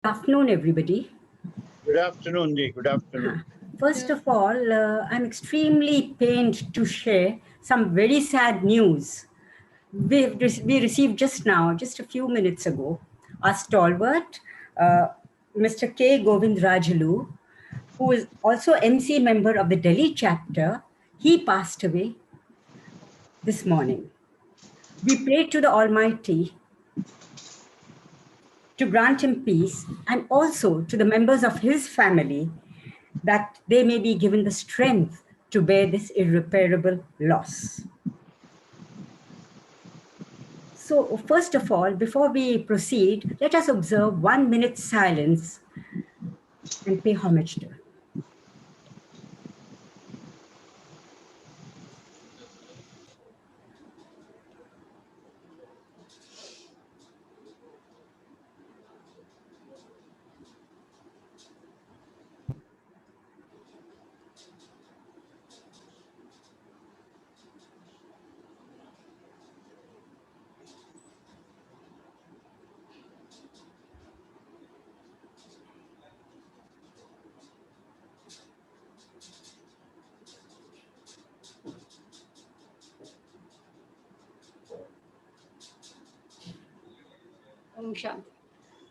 Afternoon, everybody. Good afternoon, Ji. Good afternoon. First of all, I'm extremely pained to share some very sad news. We received just now, just a few minutes ago, our stalwart, uh, Mr. K. Govind Rajulu, who is also MC member of the Delhi chapter. He passed away this morning. We pray to the Almighty to grant him peace, and also to the members of his family that they may be given the strength to bear this irreparable loss. So, first of all, before we proceed, let us observe 1 minute silence and pay homage to.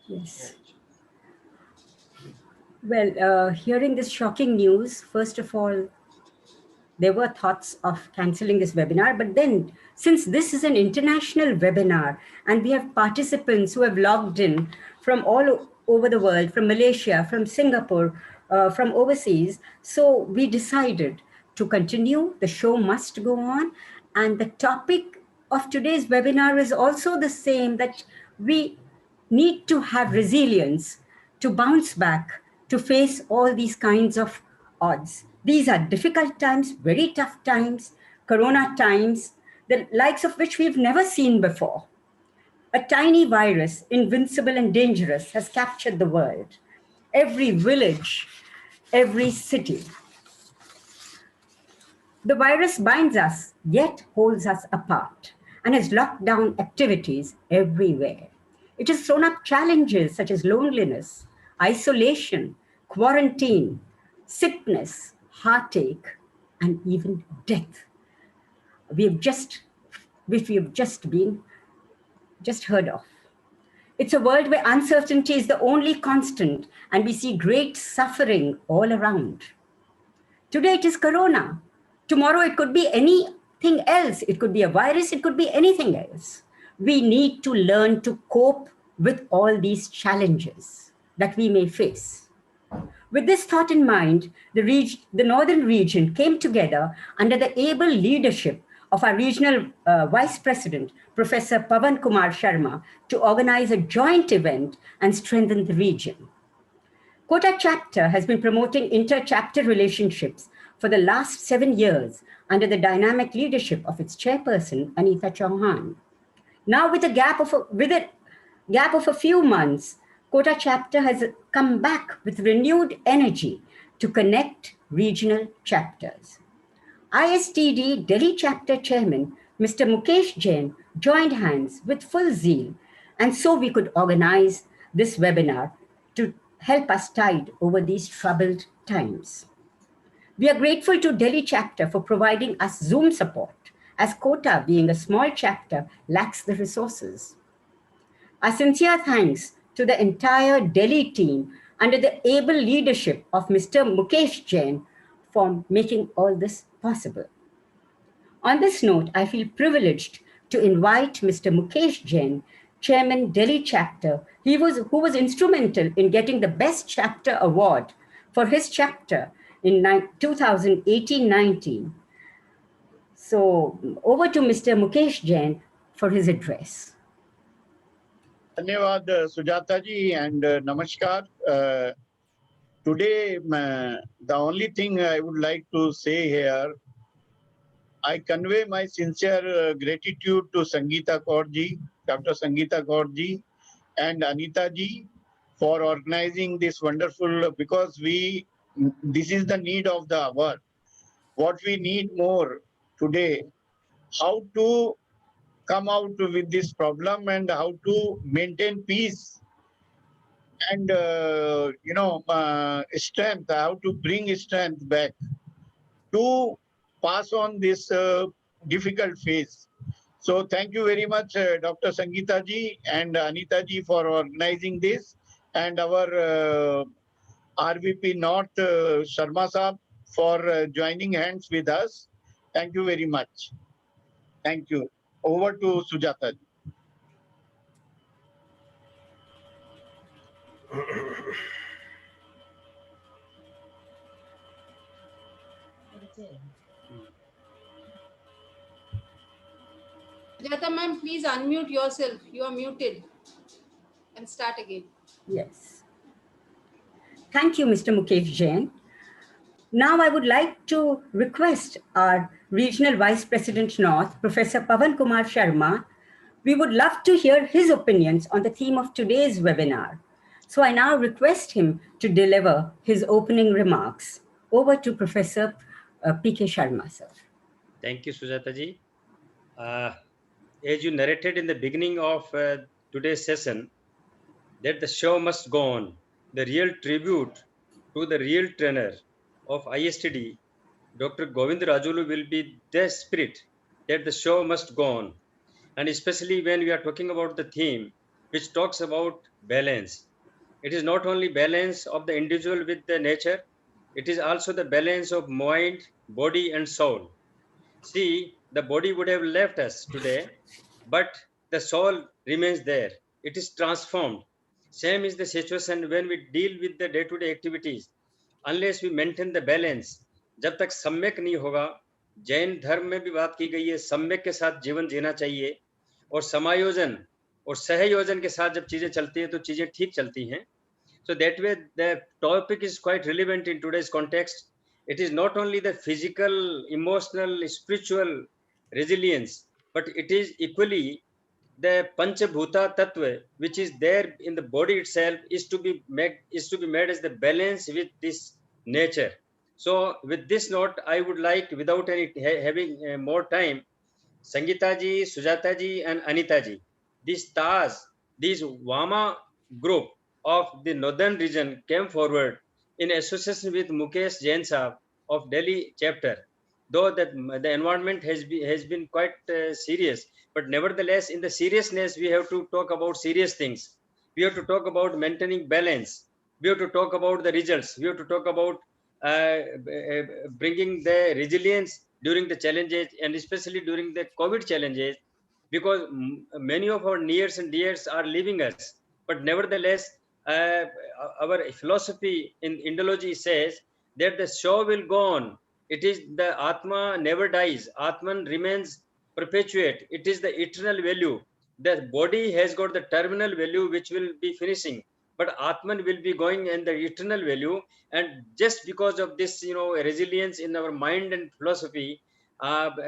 Yes. Well, hearing this shocking news, first of all, there were thoughts of canceling this webinar. But then, since this is an international webinar and we have participants who have logged in from all over the world, from Malaysia, from Singapore, from overseas, so we decided to continue. The show must go on. And the topic of today's webinar is also the same, that we need to have resilience to bounce back, to face all these kinds of odds. These are difficult times, very tough times, corona times, the likes of which we've never seen before. A tiny virus, invincible and dangerous, has captured the world. Every village, every city. The virus binds us, yet holds us apart, and has locked down activities everywhere. It has thrown up challenges such as loneliness, isolation, quarantine, sickness, heartache, and even death. Which we have just heard of. It's a world where uncertainty is the only constant, and we see great suffering all around. Today it is corona. Tomorrow it could be anything else. It could be a virus, it could be anything else. We need to learn to cope with all these challenges that we may face. With this thought in mind, the northern region came together under the able leadership of our regional vice president, Professor Pavan Kumar Sharma, to organize a joint event and strengthen the region. Kota chapter has been promoting inter-chapter relationships for the last 7 years under the dynamic leadership of its chairperson, Anita Chauhan. Now, with a gap of a few months, Kota chapter has come back with renewed energy to connect regional chapters. ISTD Delhi chapter chairman, Mr. Mukesh Jain, joined hands with full zeal, and so we could organize this webinar to help us tide over these troubled times. We are grateful to Delhi chapter for providing us Zoom support, as Kota, being a small chapter, lacks the resources. Our sincere thanks to the entire Delhi team under the able leadership of Mr. Mukesh Jain for making all this possible. On this note, I feel privileged to invite Mr. Mukesh Jain, Chairman Delhi chapter, who was instrumental in getting the Best Chapter Award for his chapter in 2018-19. So over to Mr. Mukesh Jain for his address. Dhanyavad, Sujata ji, and namaskar. Today, the only thing I would like to say here, I convey my sincere gratitude to Sangeeta Kaur ji, Dr. Sangeeta Kaur ji, and Anita ji for organizing this wonderful, because this is the need of the hour. What we need more today, how to come out with this problem and how to maintain peace and strength, how to bring strength back to pass on this difficult phase. So thank you very much, Dr. Sangeeta ji and Anita ji, for organizing this, and our RVP North Sharma Saab for joining hands with us. Thank you very much. Thank you. Over to Sujata ji. Jata ma'am, please unmute yourself. You are muted. And start again. Yes. Thank you, Mr. Mukesh Jain. Now I would like to request our Regional Vice President North, Professor Pavan Kumar Sharma. We would love to hear his opinions on the theme of today's webinar. So I now request him to deliver his opening remarks. Over to Professor P.K. Sharma, sir. Thank you, Sujata ji. As you narrated in the beginning of today's session, that the show must go on. The real tribute to the real trainer of ISTD, Dr. Govind Rajulu, will be the spirit that the show must go on. And especially when we are talking about the theme, which talks about balance. It is not only balance of the individual with the nature, it is also the balance of mind, body, and soul. See, the body would have left us today, but the soul remains there. It is transformed. Same is the situation when we deal with the day-to-day activities. Unless we maintain the balance, जब तक सम्यक नहीं होगा, जैन धर्म में भी बात की गई है, सम्यक के साथ जीवन जीना चाहिए, और समायोजन और सहयोजन के साथ जब चीजें चलती हैं तो चीजें ठीक चलती हैं. So that way the topic is quite relevant in today's context. It is not only the physical, emotional, spiritual resilience, but it is equally the Panchabhuta Tattva, which is there in the body itself, is to be made as the balance with this nature. So with this note, I would like, without any having more time, Sangeeta ji, Sujata ji, and Anita ji, these stars, this Vama group of the northern region came forward in association with Mukesh Jain Saab of Delhi chapter. Though that the environment has been quite serious, but nevertheless, in the seriousness, we have to talk about serious things. We have to talk about maintaining balance. We have to talk about the results. We have to talk about bringing the resilience during the challenges, and especially during the COVID challenges, because many of our nears and dears are leaving us. But nevertheless, our philosophy in Indology says that the show will go on. It is the Atma never dies. Atman remains perpetuate. It is the eternal value. The body has got the terminal value which will be finishing, but Atman will be going in the eternal value. And just because of this, resilience in our mind and philosophy,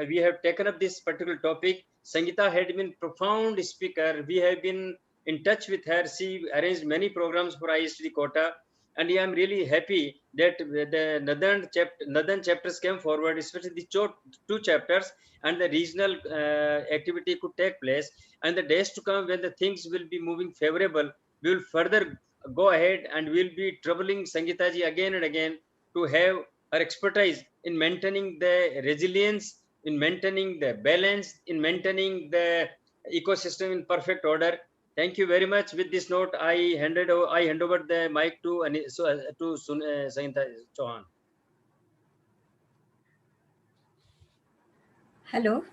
we have taken up this particular topic. Sangeeta had been profound speaker. We have been in touch with her. She arranged many programs for ISTD Kota, and I am really happy that the northern chapters came forward, especially the two chapters, and the regional activity could take place. And the days to come, when the things will be moving favorable, we will further go ahead and we'll be troubling Sangeeta ji again and again to have her expertise in maintaining the resilience, in maintaining the balance, in maintaining the ecosystem in perfect order. Thank you very much. With this note, I hand over the mic to Sangeeta Chauhan. Hello.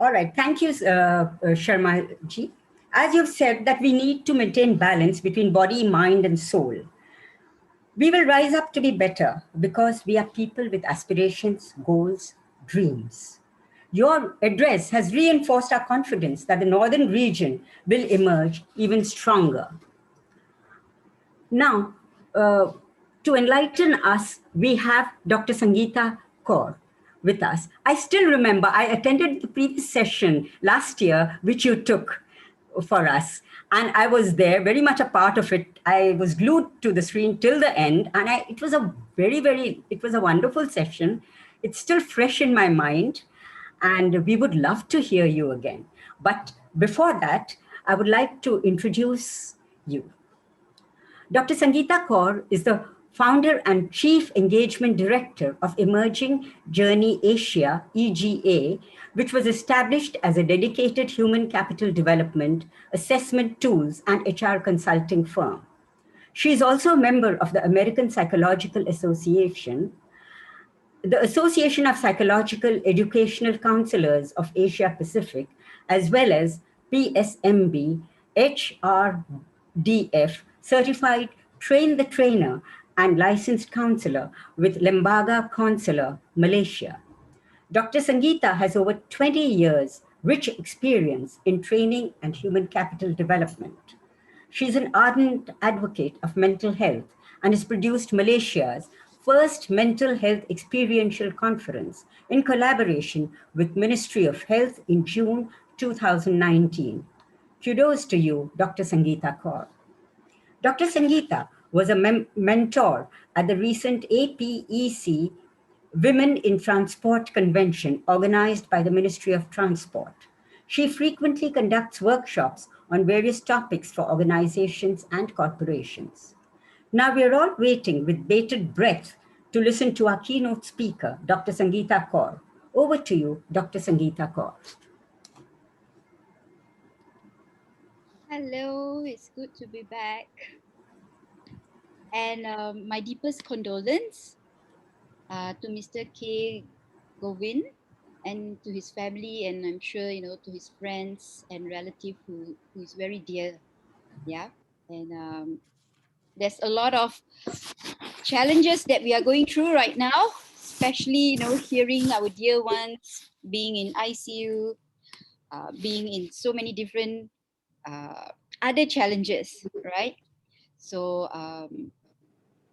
All right. Thank you, Sharma ji. As you've said, that we need to maintain balance between body, mind, and soul. We will rise up to be better because we are people with aspirations, goals, dreams. Your address has reinforced our confidence that the northern region will emerge even stronger. Now, to enlighten us, we have Dr. Sangeeta Kaur with us. I still remember I attended the previous session last year, which you took for us. And I was there, very much a part of it. I was glued to the screen till the end. And it was a it was a wonderful session. It's still fresh in my mind. And we would love to hear you again. But before that, I would like to introduce you. Dr. Sangeeta Kaur is the founder and chief engagement director of Emerging Journey Asia, EGA, which was established as a dedicated human capital development, assessment tools, and HR consulting firm. She is also a member of the American Psychological Association, the Association of Psychological Educational Counselors of Asia Pacific, as well as PSMB, HRDF, certified train the trainer and licensed counselor with Lembaga Consular, Malaysia. Dr. Sangeeta has over 20 years rich experience in training and human capital development. She's an ardent advocate of mental health and has produced Malaysia's first mental health experiential conference in collaboration with Ministry of Health in June 2019. Kudos to you, Dr. Sangeeta Kaur. Dr. Sangeeta was a mentor at the recent APEC Women in Transport Convention organized by the Ministry of Transport. She frequently conducts workshops on various topics for organizations and corporations. Now we are all waiting with bated breath to listen to our keynote speaker, Dr. Sangeeta Kaur. Over to you, Dr. Sangeeta Kaur. Hello, it's good to be back. And my deepest condolence to Mr. K. Govind and to his family, and I'm sure, to his friends and relative who is very dear. Yeah. And there's a lot of challenges that we are going through right now, especially, hearing our dear ones being in ICU, being in so many different other challenges, right? So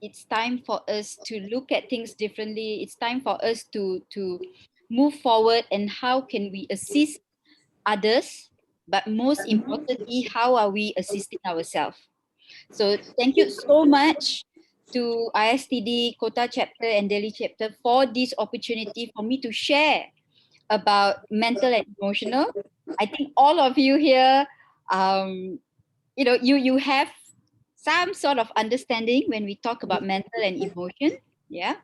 it's time for us to look at things differently. It's time for us to move forward, and how can we assist others, but most importantly, how are we assisting ourselves? So thank you so much to ISTD Kota chapter and Delhi chapter for this opportunity for me to share about mental and emotional. I think all of you here, you have some sort of understanding when we talk about mental and emotion, yeah,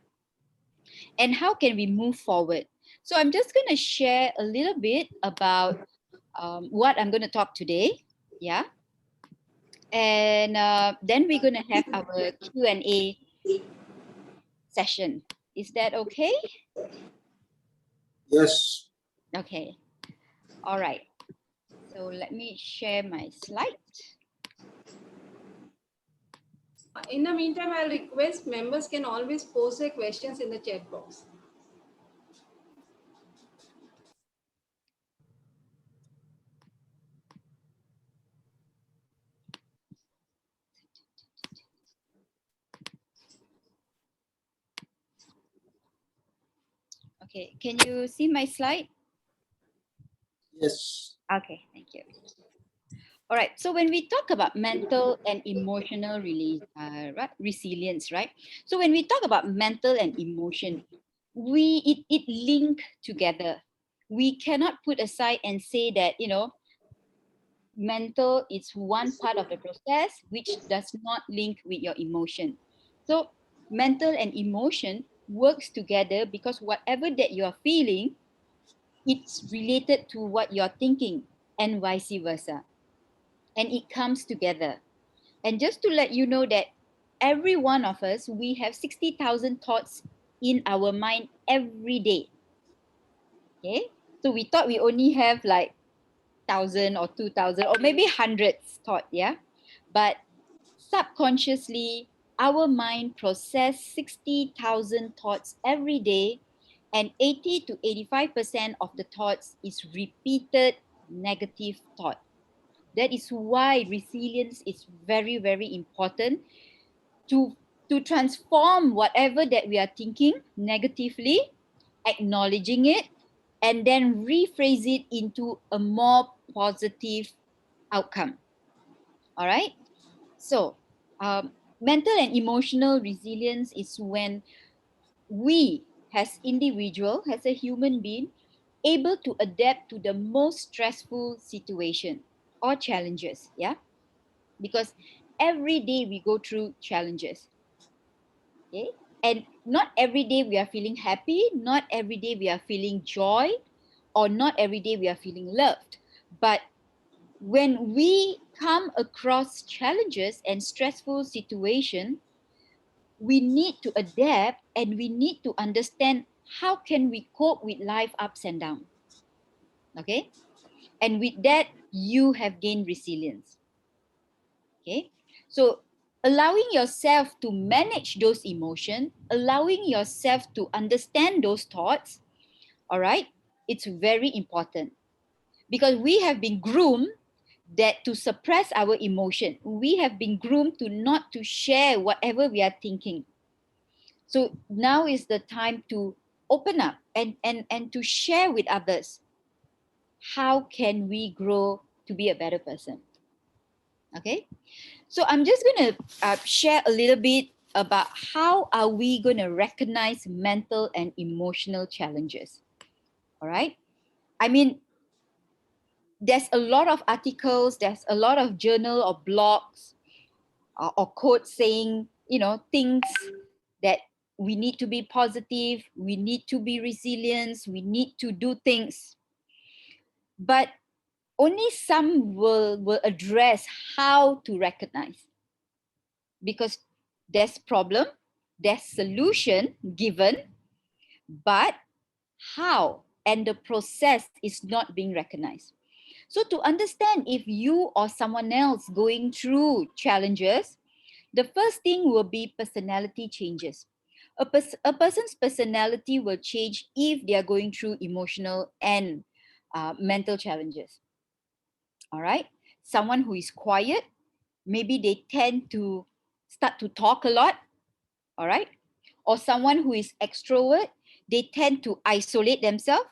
and how can we move forward. So I'm just going to share a little bit about what I'm going to talk today, yeah, and then we're going to have our Q&A session. Is that okay? Yes. Okay. All right. So let me share my slide. In the meantime, I'll request members can always post their questions in the chat box. Okay, can you see my slide? Yes. Okay, thank you. All right, so when we talk about mental and emotional resilience, right? So when we talk about mental and emotion, it link together. We cannot put aside and say that, mental is one part of the process which does not link with your emotion. So mental and emotion works together, because whatever that you're feeling, it's related to what you're thinking, and vice versa. And it comes together. And just to let you know that every one of us, we have 60,000 thoughts in our mind every day. Okay? So we thought we only have like 1,000 or 2,000 or maybe hundreds thought, yeah? But subconsciously, our mind process 60,000 thoughts every day, and 80 to 85% of the thoughts is repeated negative thought. That is why resilience is very, very important to transform whatever that we are thinking negatively, acknowledging it, and then rephrase it into a more positive outcome. All right. So, mental and emotional resilience is when we, as individual, as a human being, able to adapt to the most stressful situation or challenges. Yeah, because every day we go through challenges. Okay? And not every day we are feeling happy, not every day we are feeling joy, or not every day we are feeling loved. But when we come across challenges and stressful situations, we need to adapt and we need to understand how can we cope with life ups and downs. Okay? And with that, you have gained resilience. Okay? So allowing yourself to manage those emotions, allowing yourself to understand those thoughts, all right, it's very important because we have been groomed that to suppress our emotion. We have been groomed to not to share whatever we are thinking. So now is the time to open up and to share with others. How can we grow to be a better person? Okay. So I'm just going to share a little bit about how are we going to recognize mental and emotional challenges. All right. I mean, there's a lot of articles, there's a lot of journal or blogs or quotes saying, you know, things that we need to be positive, we need to be resilient, we need to do things. But only some will address how to recognize, because there's problem, there's solution given, but how and the process is not being recognized. So to understand if you or someone else going through challenges, the first thing will be personality changes. A person's personality will change if they are going through emotional and mental challenges. All right. Someone who is quiet, maybe they tend to start to talk a lot. All right. Or someone who is extrovert, they tend to isolate themselves.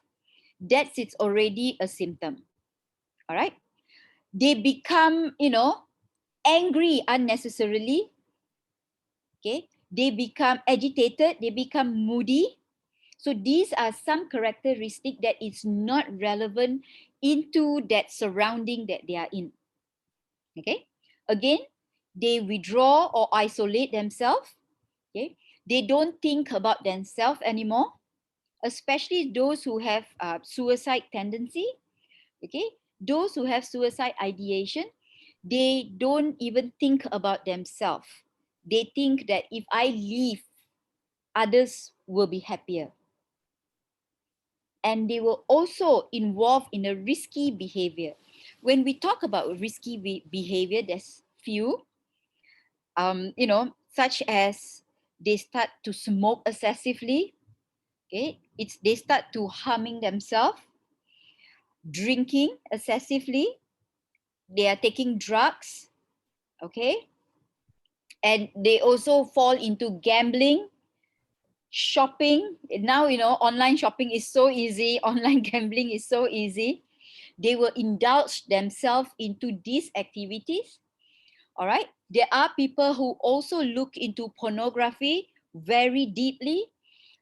That's it's already a symptom. All right. They become, you know, angry unnecessarily. Okay. They become agitated, they become moody. So these are some characteristics that is not relevant into that surrounding that they are in. Okay. Again, they withdraw or isolate themselves. Okay. They don't think about themselves anymore, especially those who have suicide tendency. Okay. Those who have suicide ideation, they don't even think about themselves. They think that if I leave, others will be happier. And they will also involve in a risky behavior. When we talk about risky behavior, there's few, you know, such as they start to smoke excessively. Okay, it's they start to harming themselves, drinking excessively, they are taking drugs. Okay, and they also fall into gambling, shopping. Now, you know, online shopping is so easy, online gambling is so easy. They will indulge themselves into these activities. All right. There are people who also look into pornography very deeply.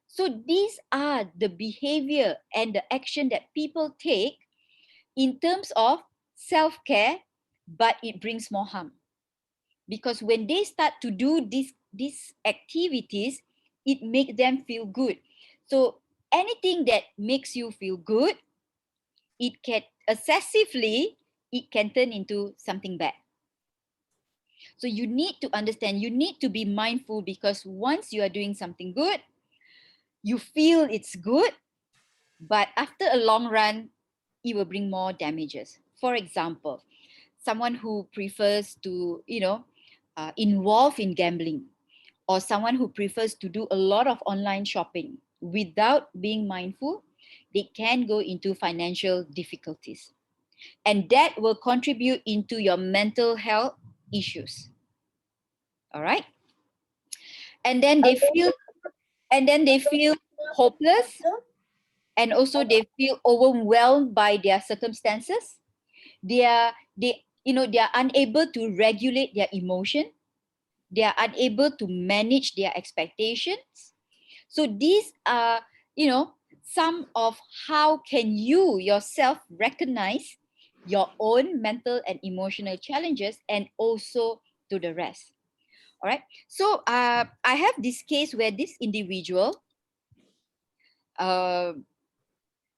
So these are the behavior and the action that people take in terms of self-care, but it brings more harm. Because when they start to do these activities, it makes them feel good. So anything that makes you feel good, it can excessively, it can turn into something bad. So you need to understand, you need to be mindful, because once you are doing something good, you feel it's good, but after a long run, it will bring more damages. For example, someone who prefers to, you know, involve in gambling, or someone who prefers to do a lot of online shopping without being mindful, they can go into financial difficulties. And that will contribute into your mental health issues. All right. And then they feel hopeless, and also they feel overwhelmed by their circumstances. They are unable to regulate their emotion. They are unable to manage their expectations. So these are, you know, some of how can you yourself recognize your own mental and emotional challenges, and also to the rest. All right. So I have this case where this individual,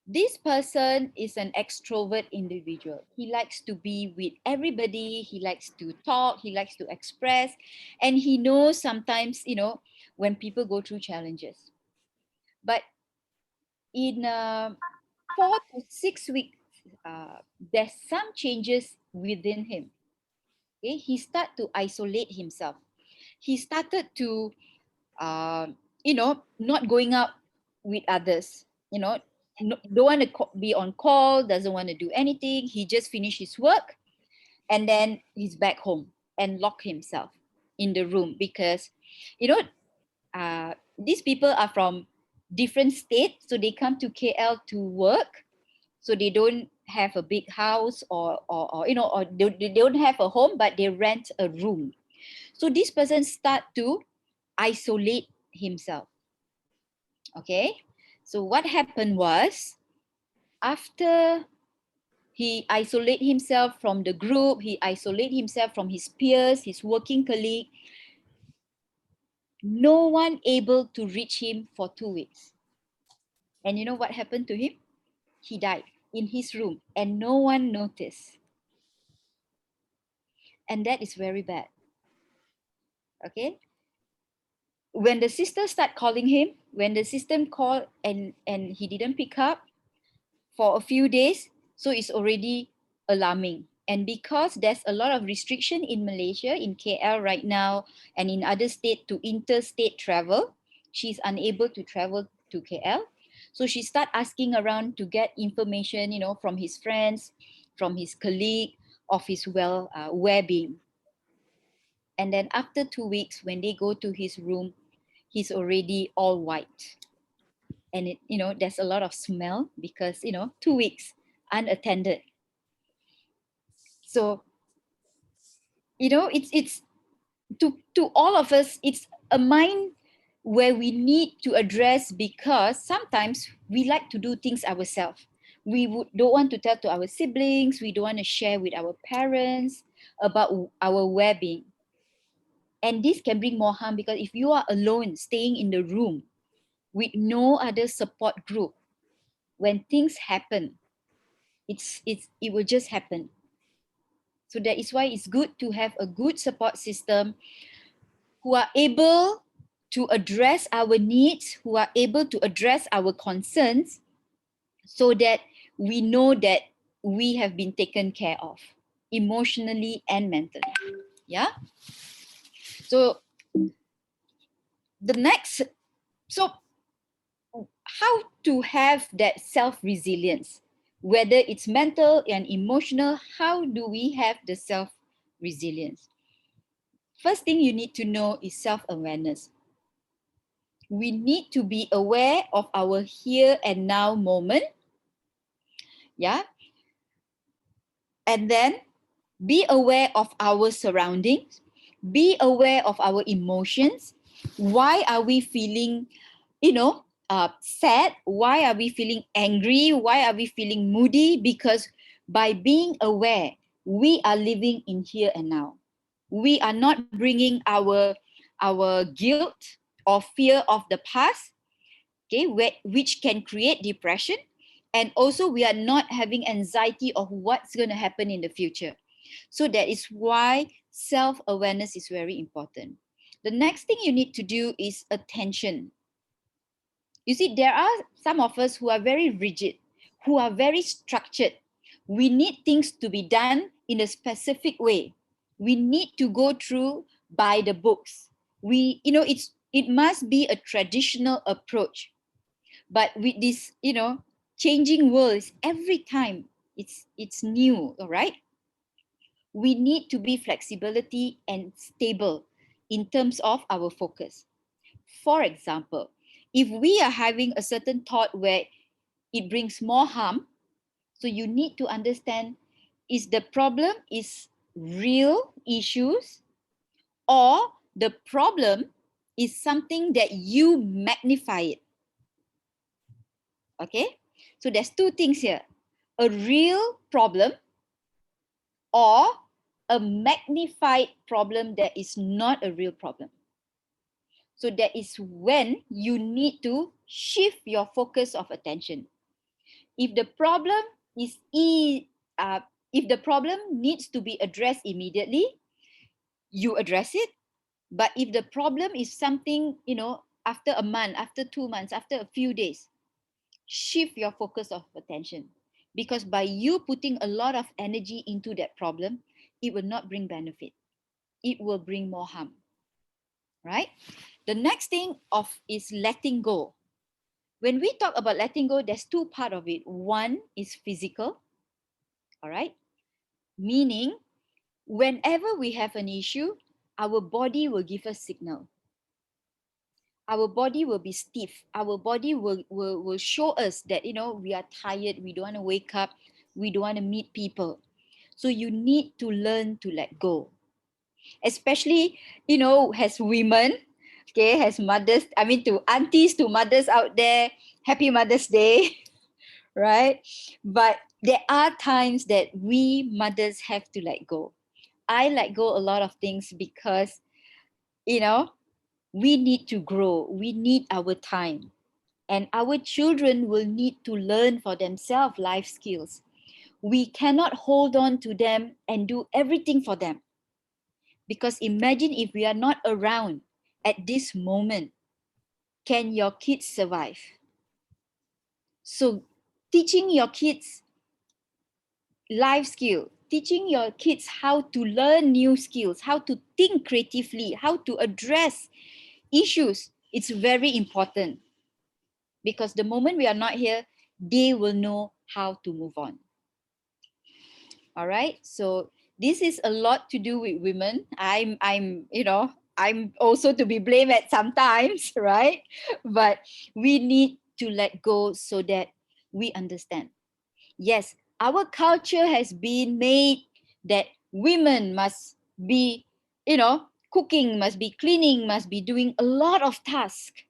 this person is an extrovert individual. He likes to be with everybody. He likes to talk. He likes to express. And he knows sometimes, when people go through challenges. But in 4 to 6 weeks, there's some changes within him. Okay? He started to isolate himself. He started to, not going out with others, don't want to be on call, doesn't want to do anything. He just finished his work and then he's back home and lock himself in the room because, these people are from different states. So they come to KL to work. So they don't have a big house or they don't have a home, but they rent a room. So this person start to isolate himself. Okay. So what happened was, after he isolate himself from the group, he isolate himself from his peers, his working colleague, no one able to reach him for 2 weeks. And you know what happened to him? He died in his room and no one noticed. And that is very bad. Okay. When the sister start calling him, when the system called and he didn't pick up for a few days, so it's already alarming. And because there's a lot of restriction in Malaysia, in KL right now, and in other states to interstate travel, she's unable to travel to KL. So she start asking around to get information, from his friends, from his colleague, of his well-being. And then after 2 weeks, when they go to his room, he's already all white. And there's a lot of smell because 2 weeks unattended. So it's to all of us, it's a mind where we need to address, because sometimes we like to do things ourselves. We don't want to tell to our siblings, we don't want to share with our parents about our well-being. And this can bring more harm, because if you are alone staying in the room with no other support group, when things happen, it will just happen. So that is why it's good to have a good support system who are able to address our needs, who are able to address our concerns, so that we know that we have been taken care of emotionally and mentally. Yeah. So how to have that self-resilience, whether it's mental and emotional, how do we have the self-resilience? First thing you need to know is self-awareness. We need to be aware of our here and now moment. Yeah. And then be aware of our surroundings. Be aware of our emotions. Why are we feeling, sad? Why are we feeling angry? Why are we feeling moody? Because by being aware, we are living in here and now. We are not bringing our guilt or fear of the past, okay, which can create depression. And also we are not having anxiety of what's going to happen in the future. So that is why self-awareness is very important. The next thing you need to do is attention. You see, there are some of us who are very rigid, who are very structured. We need things to be done in a specific way. We need to go through by the books. It must be a traditional approach. But with this, changing world, every time it's new, all right? We need to be flexibility and stable in terms of our focus. For example, if we are having a certain thought where it brings more harm, so you need to understand, is the problem is real issues, or the problem is something that you magnify it. Okay, so there's two things here: a real problem, or a magnified problem that is not a real problem. So that is when you need to shift your focus of attention. If the problem is if the problem needs to be addressed immediately, you address it. But if the problem is something, after a month, after 2 months, after a few days, shift your focus of attention. Because by you putting a lot of energy into that problem, it will not bring benefit. It will bring more harm. Right? The next thing is letting go. When we talk about letting go, there's two parts of it. One is physical, all right? Meaning, whenever we have an issue, our body will give us signal. Our body will be stiff. Our body will show us that, we are tired, we don't want to wake up, we don't want to meet people. So you need to learn to let go. Especially, as women, okay, as mothers, to aunties, to mothers out there, happy Mother's Day, right? But there are times that we mothers have to let go. I let go a lot of things because, we need to grow. We need our time. And our children will need to learn for themselves life skills. We cannot hold on to them and do everything for them. Because imagine if we are not around at this moment, can your kids survive? So teaching your kids life skill, teaching your kids how to learn new skills, how to think creatively, how to address issues, it's very important. Because the moment we are not here, they will know how to move on. All right. So this is a lot to do with women. I'm also to be blamed at sometimes, right? But we need to let go so that we understand. Yes, our culture has been made that women must be, cooking, must be cleaning, must be doing a lot of tasks.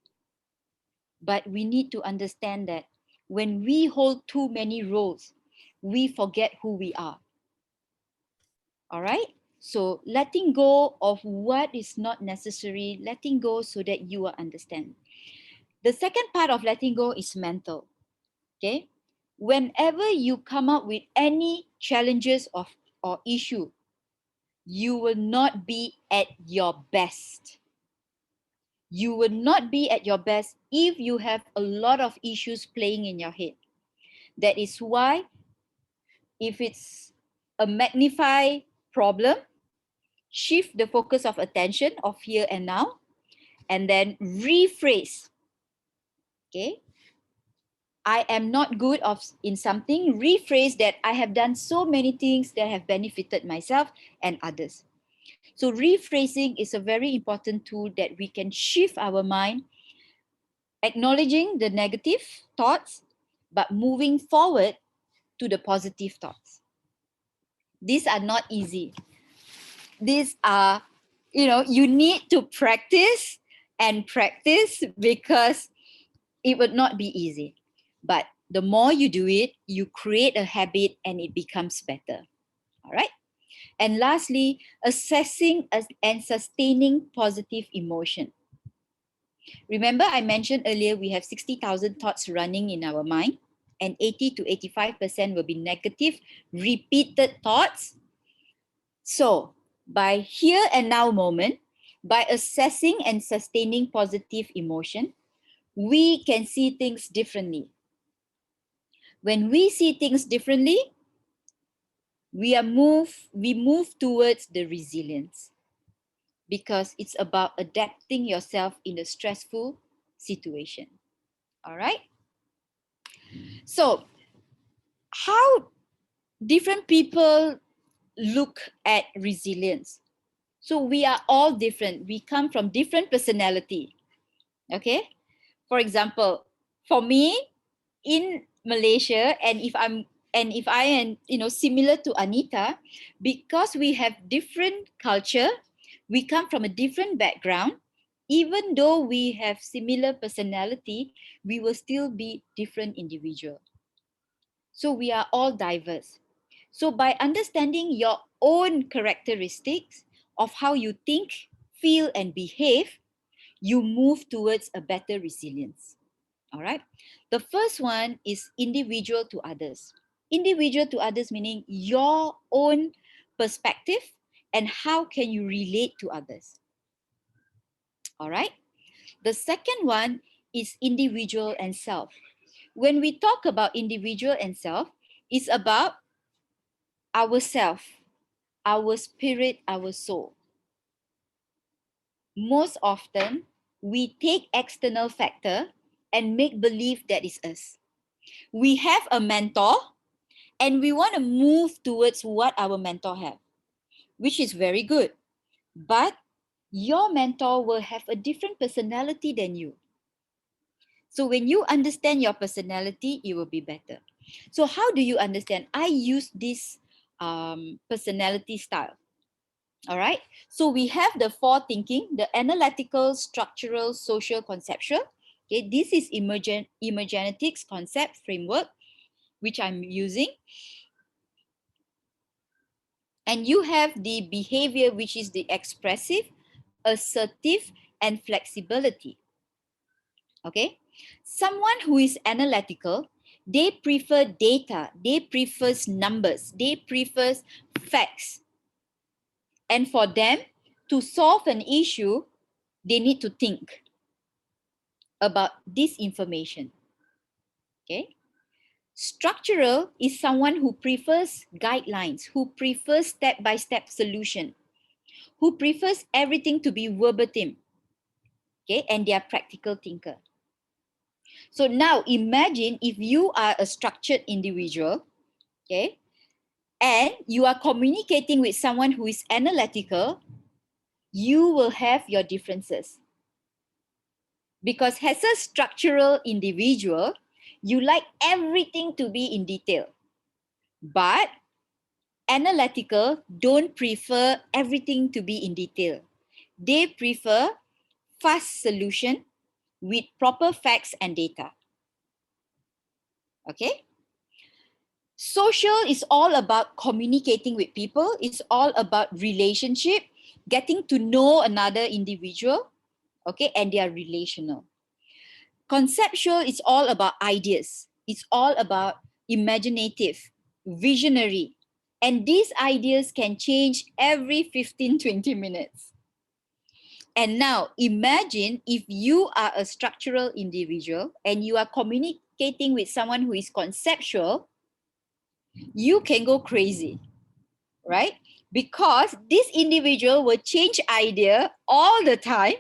But we need to understand that when we hold too many roles, we forget who we are. All right? So letting go of what is not necessary, letting go so that you will understand. The second part of letting go is mental. Okay? Whenever you come up with any challenges or issue, you will not be at your best. You will not be at your best if you have a lot of issues playing in your head. That is why if it's a magnified problem, shift the focus of attention of here and now, and then rephrase. Okay? I am not good in something, rephrase that I have done so many things that have benefited myself and others. So rephrasing is a very important tool that we can shift our mind, acknowledging the negative thoughts, but moving forward to the positive thoughts. These are not easy. These are, you need to practice and practice because it would not be easy. But the more you do it, you create a habit and it becomes better. All right. And lastly, assessing and sustaining positive emotion. Remember, I mentioned earlier we have 60,000 thoughts running in our mind, and 80 to 85% will be negative, repeated thoughts. So, by here and now moment, by assessing and sustaining positive emotion, we can see things differently. When we see things differently, we move towards the resilience, because it's about adapting yourself in a stressful situation. All right? So, how different people look at resilience. So we are all different. We come from different personality. Okay? For example, for me in Malaysia, and if I am, similar to Anita, because we have different culture, we come from a different background, even though we have similar personality, we will still be different individual. So we are all diverse. So by understanding your own characteristics of how you think, feel, and behave, you move towards a better resilience. All right. The first one is individual to others. Individual to others meaning your own perspective and how can you relate to others. All right. The second one is individual and self. When we talk about individual and self, it's about ourself, our spirit, our soul. Most often, we take external factor and make believe that is us. We have a mentor and we want to move towards what our mentor have, which is very good. But your mentor will have a different personality than you. So when you understand your personality, it will be better. So how do you understand? I use this personality style. All right. So we have the four thinking, the analytical, structural, social, conceptual. Okay, this is emergenetics concept framework, which I'm using. And you have the behavior, which is the expressive, assertive, and flexibility. Okay. Someone who is analytical, they prefer data, they prefer numbers, they prefer facts. And for them to solve an issue, they need to think about this information. Okay. Structural is someone who prefers guidelines, who prefers step-by-step solution, who prefers everything to be verbatim. Okay, and they are practical thinker. So now imagine if you are a structured individual, okay, and you are communicating with someone who is analytical, you will have your differences. Because as a structural individual, you like everything to be in detail. But analytical don't prefer everything to be in detail. They prefer fast solution with proper facts and data. Okay? Social is all about communicating with people. It's all about relationship, getting to know another individual, okay, and they are relational. Conceptual is all about ideas. It's all about imaginative, visionary. And these ideas can change every 15-20 minutes. And now imagine if you are a structural individual and you are communicating with someone who is conceptual, you can go crazy, right? Because this individual will change idea all the time.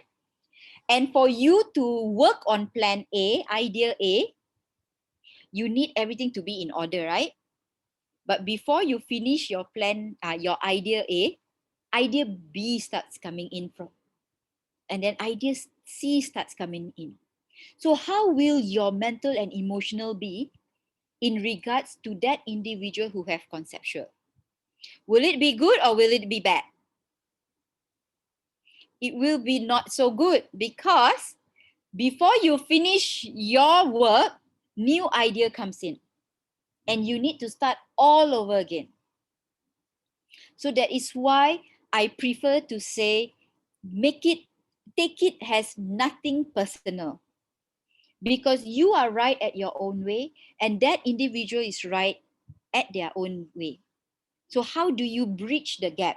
And for you to work on plan A, idea A, you need everything to be in order, right? But before you finish your plan, your idea A, idea B starts coming in from, and then idea C starts coming in. So how will your mental and emotional be in regards to that individual who have conceptual? Will it be good or will it be bad? It will be not so good because before you finish your work, new idea comes in and you need to start all over again. So that is why I prefer to say, take it as nothing personal. Because you are right at your own way and that individual is right at their own way. So how do you bridge the gap?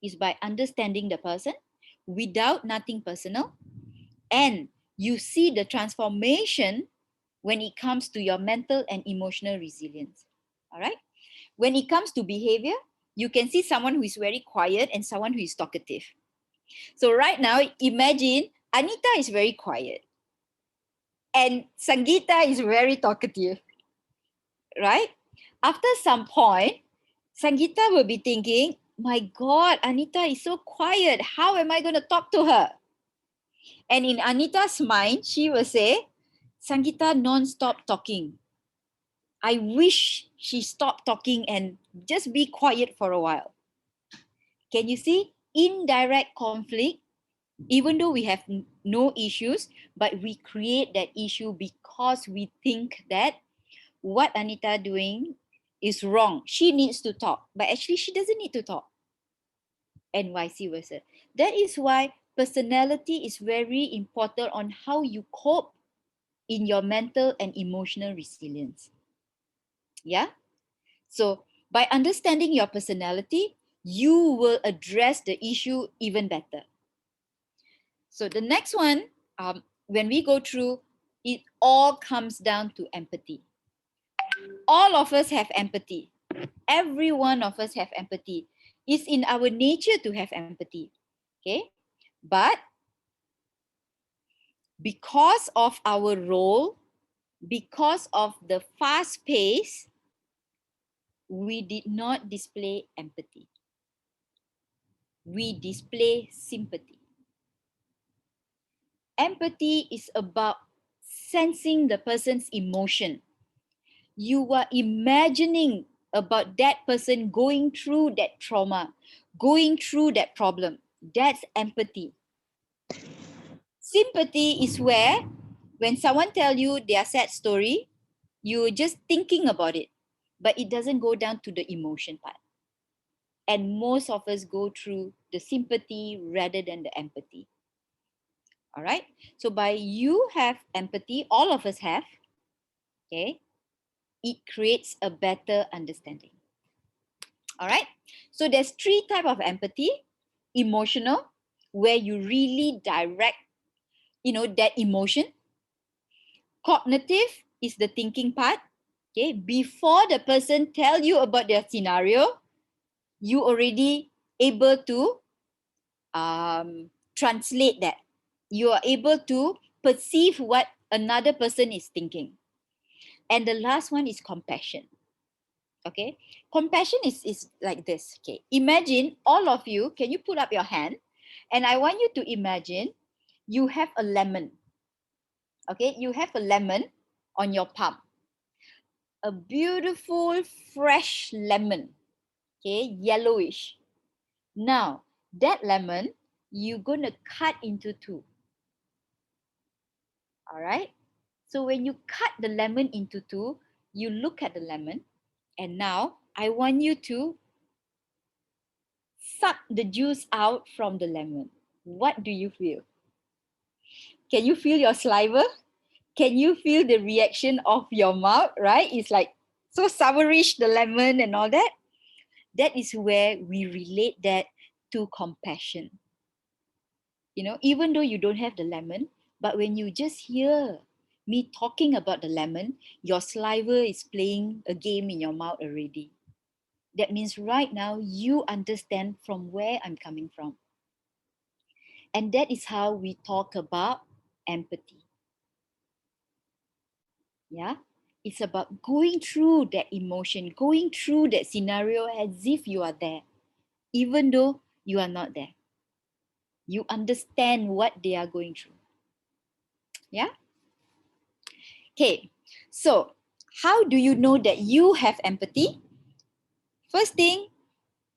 Is by understanding the person without nothing personal, and you see the transformation when it comes to your mental and emotional resilience. All right. When it comes to behavior, you can see someone who is very quiet and someone who is talkative. So right now, imagine Anita is very quiet and Sangeeta is very talkative, right? After some point, Sangeeta will be thinking, my God, Anita is so quiet. How am I going to talk to her? And in Anita's mind, she will say, Sangeeta non-stop talking. I wish she stopped talking and just be quiet for a while. Can you see? Indirect conflict, even though we have no issues, but we create that issue because we think that what Anita doing is wrong. She needs to talk, but actually she doesn't need to talk, and vice versa. That is why personality is very important on how you cope in your mental and emotional resilience. Yeah. So by understanding your personality, you will address the issue even better. So the next one, when we go through, it all comes down to empathy. All of us have empathy. Every one of us have empathy. It's in our nature to have empathy. Okay. But because of our role, because of the fast pace, we did not display empathy. We display sympathy. Empathy is about sensing the person's emotion. You are imagining about that person going through that trauma, going through that problem. That's empathy. Sympathy is where when someone tell you their sad story, you're just thinking about it, but it doesn't go down to the emotion part. And most of us go through the sympathy rather than the empathy. All right. So by you have empathy, all of us have, okay, it creates a better understanding. All right. So there's 3 types of empathy. Emotional, where you really direct, that emotion. Cognitive is the thinking part. Okay. Before the person tell you about their scenario, you already able to translate that. You are able to perceive what another person is thinking. And the last one is compassion. Okay. Compassion is like this. Okay. Imagine all of you, can you put up your hand? And I want you to imagine you have a lemon. Okay. You have a lemon on your palm. A beautiful, fresh lemon. Okay. Yellowish. Now, that lemon, you're going to cut into 2. All right. So when you cut the lemon into 2, you look at the lemon, and now I want you to suck the juice out from the lemon. What do you feel? Can you feel your saliva? Can you feel the reaction of your mouth, right? It's like so sourish, the lemon and all that. That is where we relate that to compassion. Even though you don't have the lemon, but when you just hear me talking about the lemon, your saliva is playing a game in your mouth already. That means right now you understand from where I'm coming from. And that is how we talk about empathy. Yeah. It's about going through that emotion, going through that scenario as if you are there, even though you are not there. You understand what they are going through. Yeah. Okay. So, how do you know that you have empathy? First thing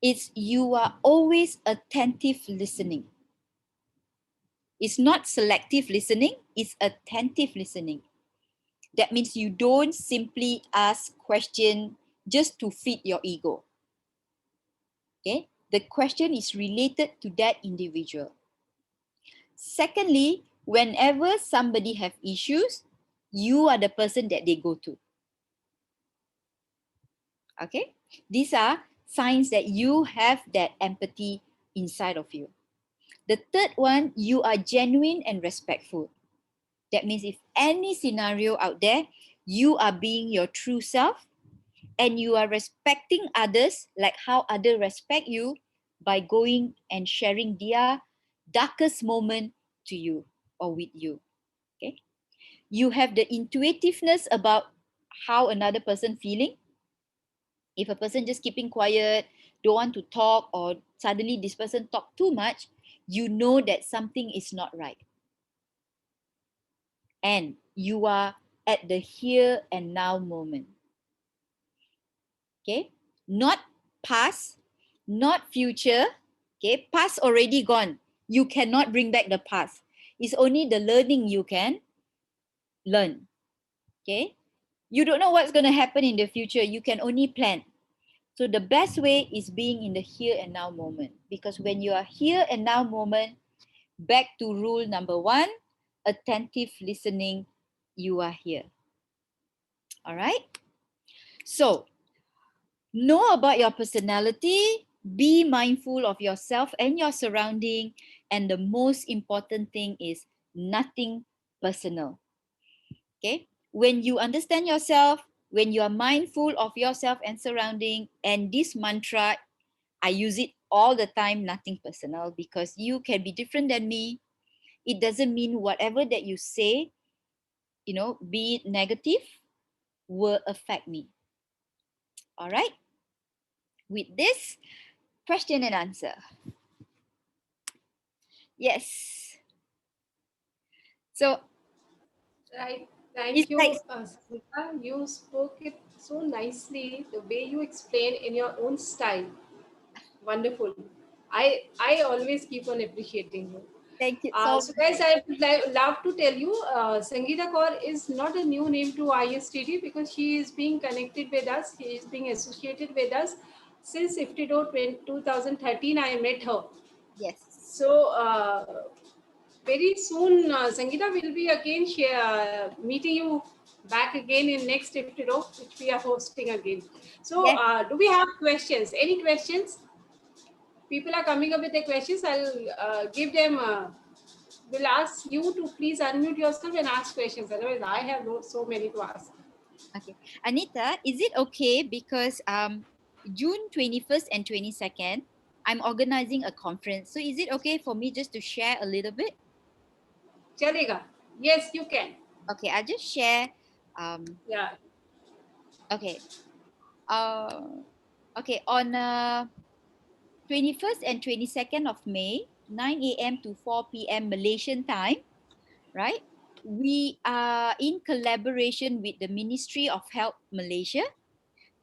is you are always attentive listening. It's not selective listening, it's attentive listening. That means you don't simply ask question just to feed your ego. Okay? The question is related to that individual. Secondly, whenever somebody have issues, you are the person that they go to. Okay? These are signs that you have that empathy inside of you. The third one, you are genuine and respectful. That means if any scenario out there, you are being your true self and you are respecting others like how others respect you by going and sharing their darkest moment to you or with you. Okay? You have the intuitiveness about how another person feeling. If a person just keeping quiet, don't want to talk, or suddenly this person talk too much, you know that something is not right. And you are at the here and now moment. Okay? Not past, not future. Okay? Past already gone. You cannot bring back the past. It's only the learning you can learn. Okay? You don't know what's going to happen in the future. You can only plan. So the best way is being in the here and now moment. Because when you are here and now moment, back to rule number 1, attentive listening, you are here. All right? So know about your personality, be mindful of yourself and your surrounding, and the most important thing is nothing personal. Okay? When you understand yourself, when you are mindful of yourself and surrounding, and this mantra, I use it all the time, nothing personal, because you can be different than me. It doesn't mean whatever that you say, be it negative, will affect me. All right? With this, question and answer. Yes. So Right. it's Thank like, you, Sangeeta. You spoke it so nicely, the way you explain in your own style. Wonderful. I always keep on appreciating you. thank you so So much. guys, I would love to tell you, Sangeeta Kaur is not a new name to ISTD because she is being connected with us. She is being associated with us since IFTDO 2013. I met her. Yes. So very soon, Sangeeta will be again meeting you back again in next IFTDO, which we are hosting again. So Yes. do we have questions? Any questions? People are coming up with their questions. I'll give them. Will ask you to please unmute yourself and ask questions. Otherwise, I have so many to ask. Okay. Anita, is it okay because June 21st and 22nd, I'm organizing a conference. So is it okay for me just to share a little bit? Chalega. Yes, you can. Okay, I'll just share. Yeah. Okay. Okay, on 21st and 22nd of May, 9 a.m. to 4 p.m. Malaysian time, right? We are in collaboration with the Ministry of Health Malaysia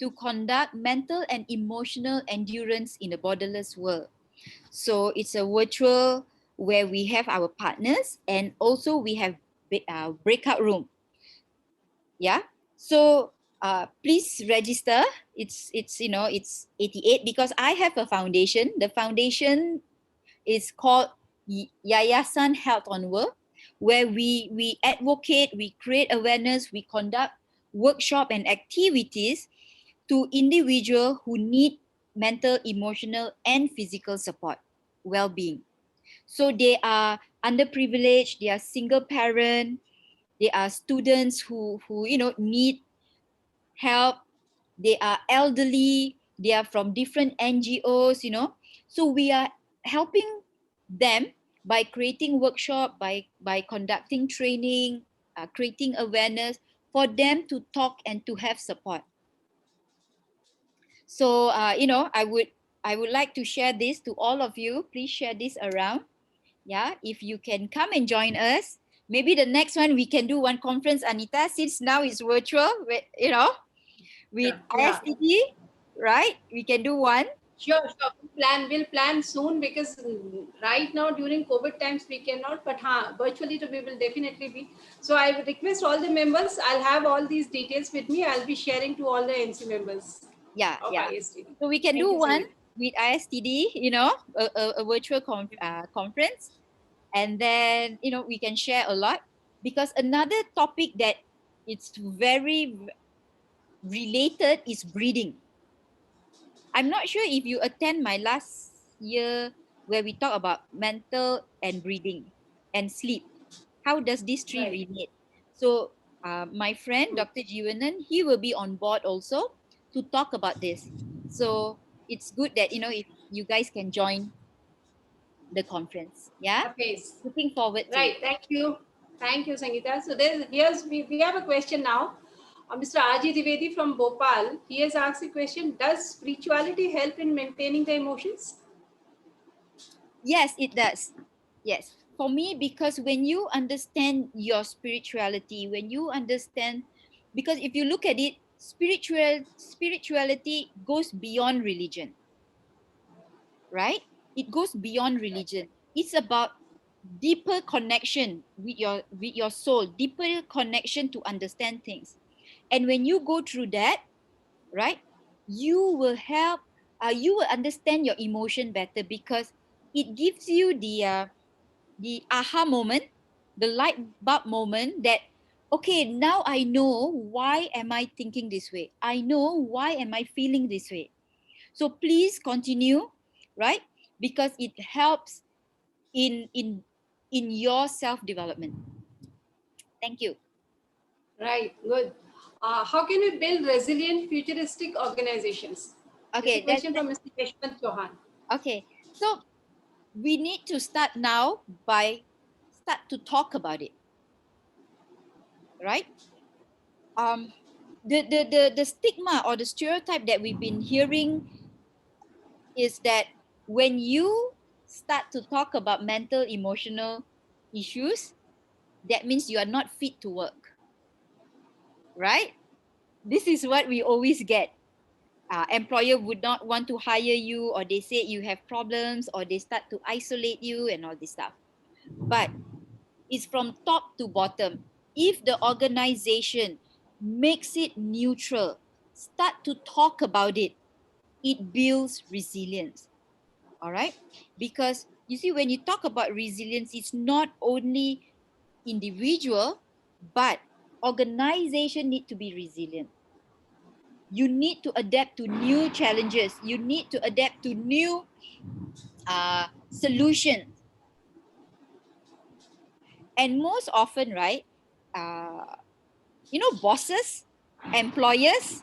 to conduct mental and emotional endurance in a borderless world. So it's a virtual where we have our partners and also we have breakout room. Yeah. So please register. It's 88 because I have a foundation. The foundation is called Yayasan Health on World, where we advocate, we create awareness, we conduct workshop and activities to individuals who need mental, emotional, and physical support, well-being. So they are underprivileged, they are single parent, they are students who need help, they are elderly, they are from different NGOs. So we are helping them by creating workshop, by conducting training, creating awareness for them to talk and to have support. So I would like to share this to all of you. Please share this around. Yeah, if you can come and join us. Maybe the next one we can do one conference, Anita, since now it's virtual, with Yeah. ISTD, right? We can do one. Sure, sure. We'll plan soon because right now during COVID times we cannot, but virtually we will definitely be. So I would request all the members. I'll have all these details with me. I'll be sharing to all the NC members Yeah, of yeah. ISTD. So we can Thank do you, one Sangeeta. with ISTD, a virtual conference. And then, we can share a lot because another topic that it's very related is breathing. I'm not sure if you attend my last year where we talk about mental and breathing and sleep. How does these three Right. relate? So my friend, Hmm. Dr. Jiwanan, he will be on board also to talk about this. So it's good that, if you guys can join the conference. Yeah. Okay. Looking forward to Right. it. Thank you, Sangeeta. So we have a question now. Mr. Aji Divedi from Bhopal. He has asked a question: does spirituality help in maintaining the emotions? Yes, it does. Yes. For me, because when you understand your spirituality, when you understand, because if you look at it, spirituality goes beyond religion, right? It goes beyond religion. It's about deeper connection with your soul, deeper connection to understand things. And when you go through that, right, you will help, you will understand your emotion better, because it gives you the aha moment, the light bulb moment that, okay, now I know why am I thinking this way. I know why am I feeling this way. So please continue, right? Because it helps in your self-development. Thank you. Right, good. How can we build resilient, futuristic organizations? It's a Okay, question from Mr. Yashwant Chauhan. okay. So we need to start now by start to talk about it, right? The stigma or the stereotype that we've been hearing is that when you start to talk about mental emotional issues, that means you are not fit to work, right? This is what we always get. Employer would not want to hire you, or they say you have problems, or they start to isolate you and all this stuff. But it's from top to bottom. If the organization makes it neutral, start to talk about it, it builds resilience. All right? Because you see, when you talk about resilience, it's not only individual, but organization need to be resilient. You need to adapt to new challenges. You need to adapt to new solutions. And most often, right, bosses, employers,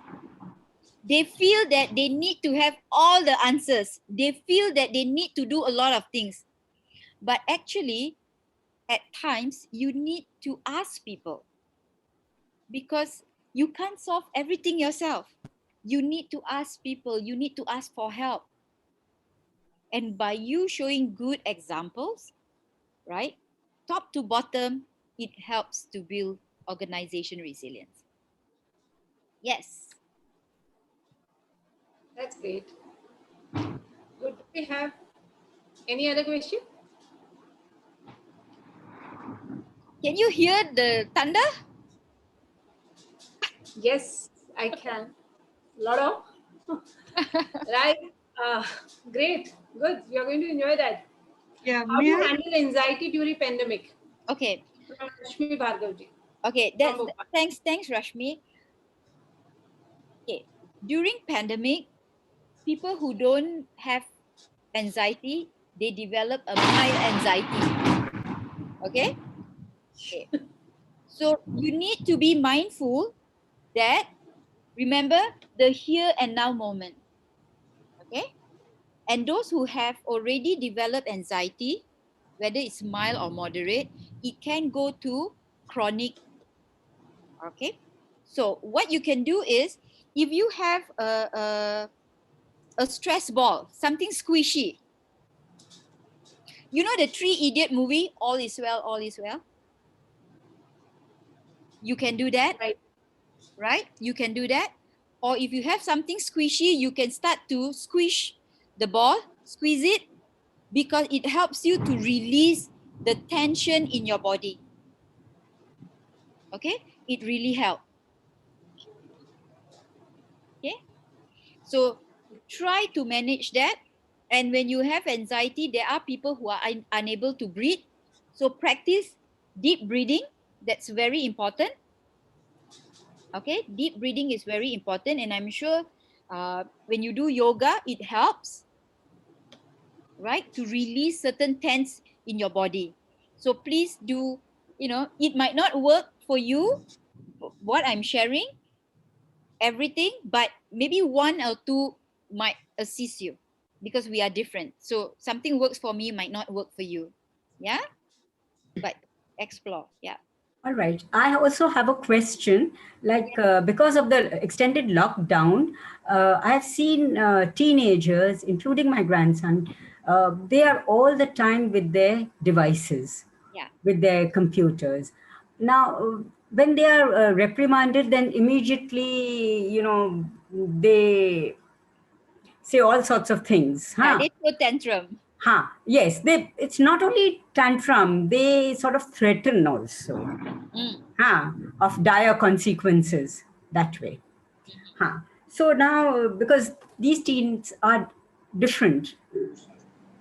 they feel that they need to have all the answers. They feel that they need to do a lot of things. But actually, at times, you need to ask people, because you can't solve everything yourself. You need to ask people, you need to ask for help. And by you showing good examples, right, top to bottom, it helps to build organization resilience. Yes. That's great. Good. Do we have any other question? Can you hear the thunder? Yes, I can. Lot of. Right. Great. Good. You're going to enjoy that. Yeah, How do may you I? handle anxiety during pandemic? Okay. From Rashmi Bhargavji. Okay. From Bhopal. Thanks, Rashmi. Okay. During pandemic, people who don't have anxiety, they develop a mild anxiety. Okay? Okay. So you need to be mindful that, remember, the here and now moment. Okay? And those who have already developed anxiety, whether it's mild or moderate, it can go to chronic. Okay? So what you can do is, if you have a stress ball, something squishy, you know the Three Idiot movie, All Is Well, All Is Well? You can do that, Right. right? You can do that. Or if you have something squishy, you can start to squish the ball, squeeze it, because it helps you to release the tension in your body. Okay? It really helps. Okay? So try to manage that. And when you have anxiety, there are people who are unable to breathe. So practice deep breathing. That's very important. Okay, deep breathing is very important, and I'm sure when you do yoga, it helps, right, to release certain tense in your body. So please do, it might not work for you, what I'm sharing, everything, but maybe one or two might assist you, because we are different. So something works for me might not work for you. Yeah, but explore. Yeah. All right. I also have a question. Like, because of the extended lockdown, I've seen teenagers, including my grandson, they are all the time with their devices, Yeah. with their computers. Now, when they are reprimanded, then immediately, they say all sorts of things. Yeah, Huh? they throw tantrum. Yes, it's not only tantrum, they sort of threaten also Mm. of dire consequences. that way. Huh. So now, because these teens are different,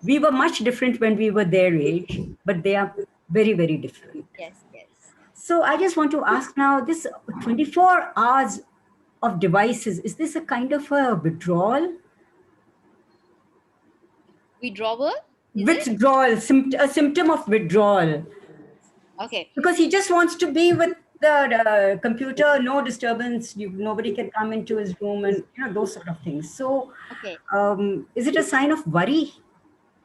we were much different when we were their age, but they are very, very different. Yes, yes. So I just want to ask now, this 24 hours of devices, is this a kind of a withdrawal? Withdrawal? Is it? Withdrawal, a symptom of withdrawal. Okay. Because he just wants to be with the computer, no disturbance, nobody can come into his room, and those sort of things. So Okay. is it a sign of worry?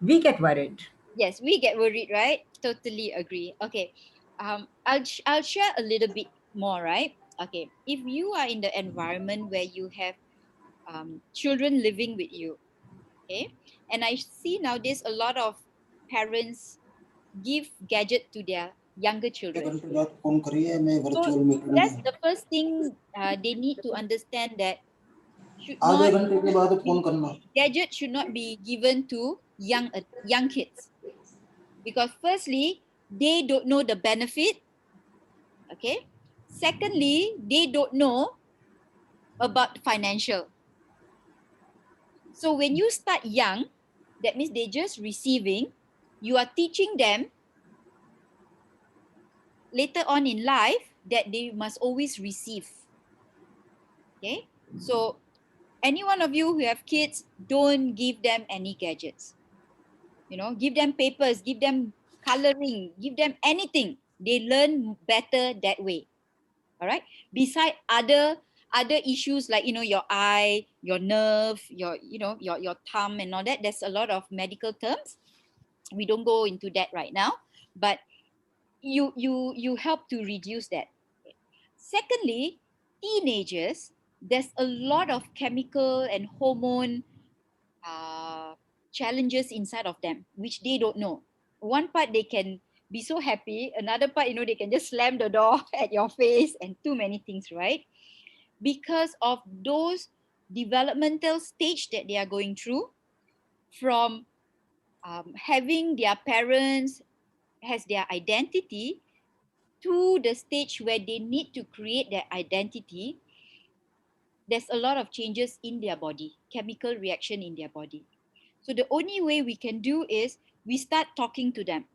We get worried. Yes, we get worried, right? Totally agree. Okay. I'll share a little bit more, right? Okay. If you are in the environment where you have children living with you, okay, and I see nowadays a lot of parents give gadget to their younger children. So that's the first thing they need to understand, that gadget should not be given to young kids, because firstly they don't know the benefit. Okay. Secondly, they don't know about financial. So when you start young, that means they just receiving, you are teaching them later on in life that they must always receive. Okay. So any one of you who have kids, don't give them any gadgets. Give them papers, give them coloring, give them anything. They learn better that way. All right. Beside other issues like your eye, your nerve, your thumb and all that, there's a lot of medical terms. We don't go into that right now, but you help to reduce that. Secondly, teenagers, there's a lot of chemical and hormone challenges inside of them which they don't know. One part they can be so happy, another part they can just slam the door at your face, and too many things, right? Because of those developmental stage that they are going through, from having their parents as their identity to the stage where they need to create their identity. There's a lot of changes in their body, chemical reaction in their body. So the only way we can do is we start talking to them.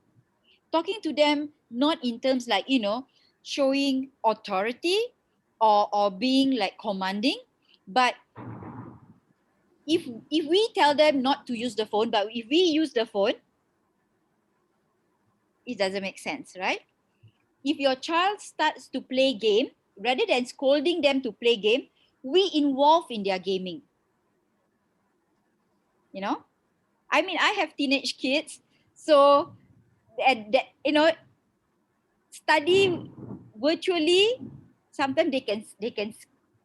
Talking to them not in terms like, showing authority or being like commanding, but if we tell them not to use the phone, but if we use the phone, it doesn't make sense, right? If your child starts to play game, rather than scolding them to play game, we involve in their gaming. I mean, I have teenage kids, so that study virtually. Sometimes they can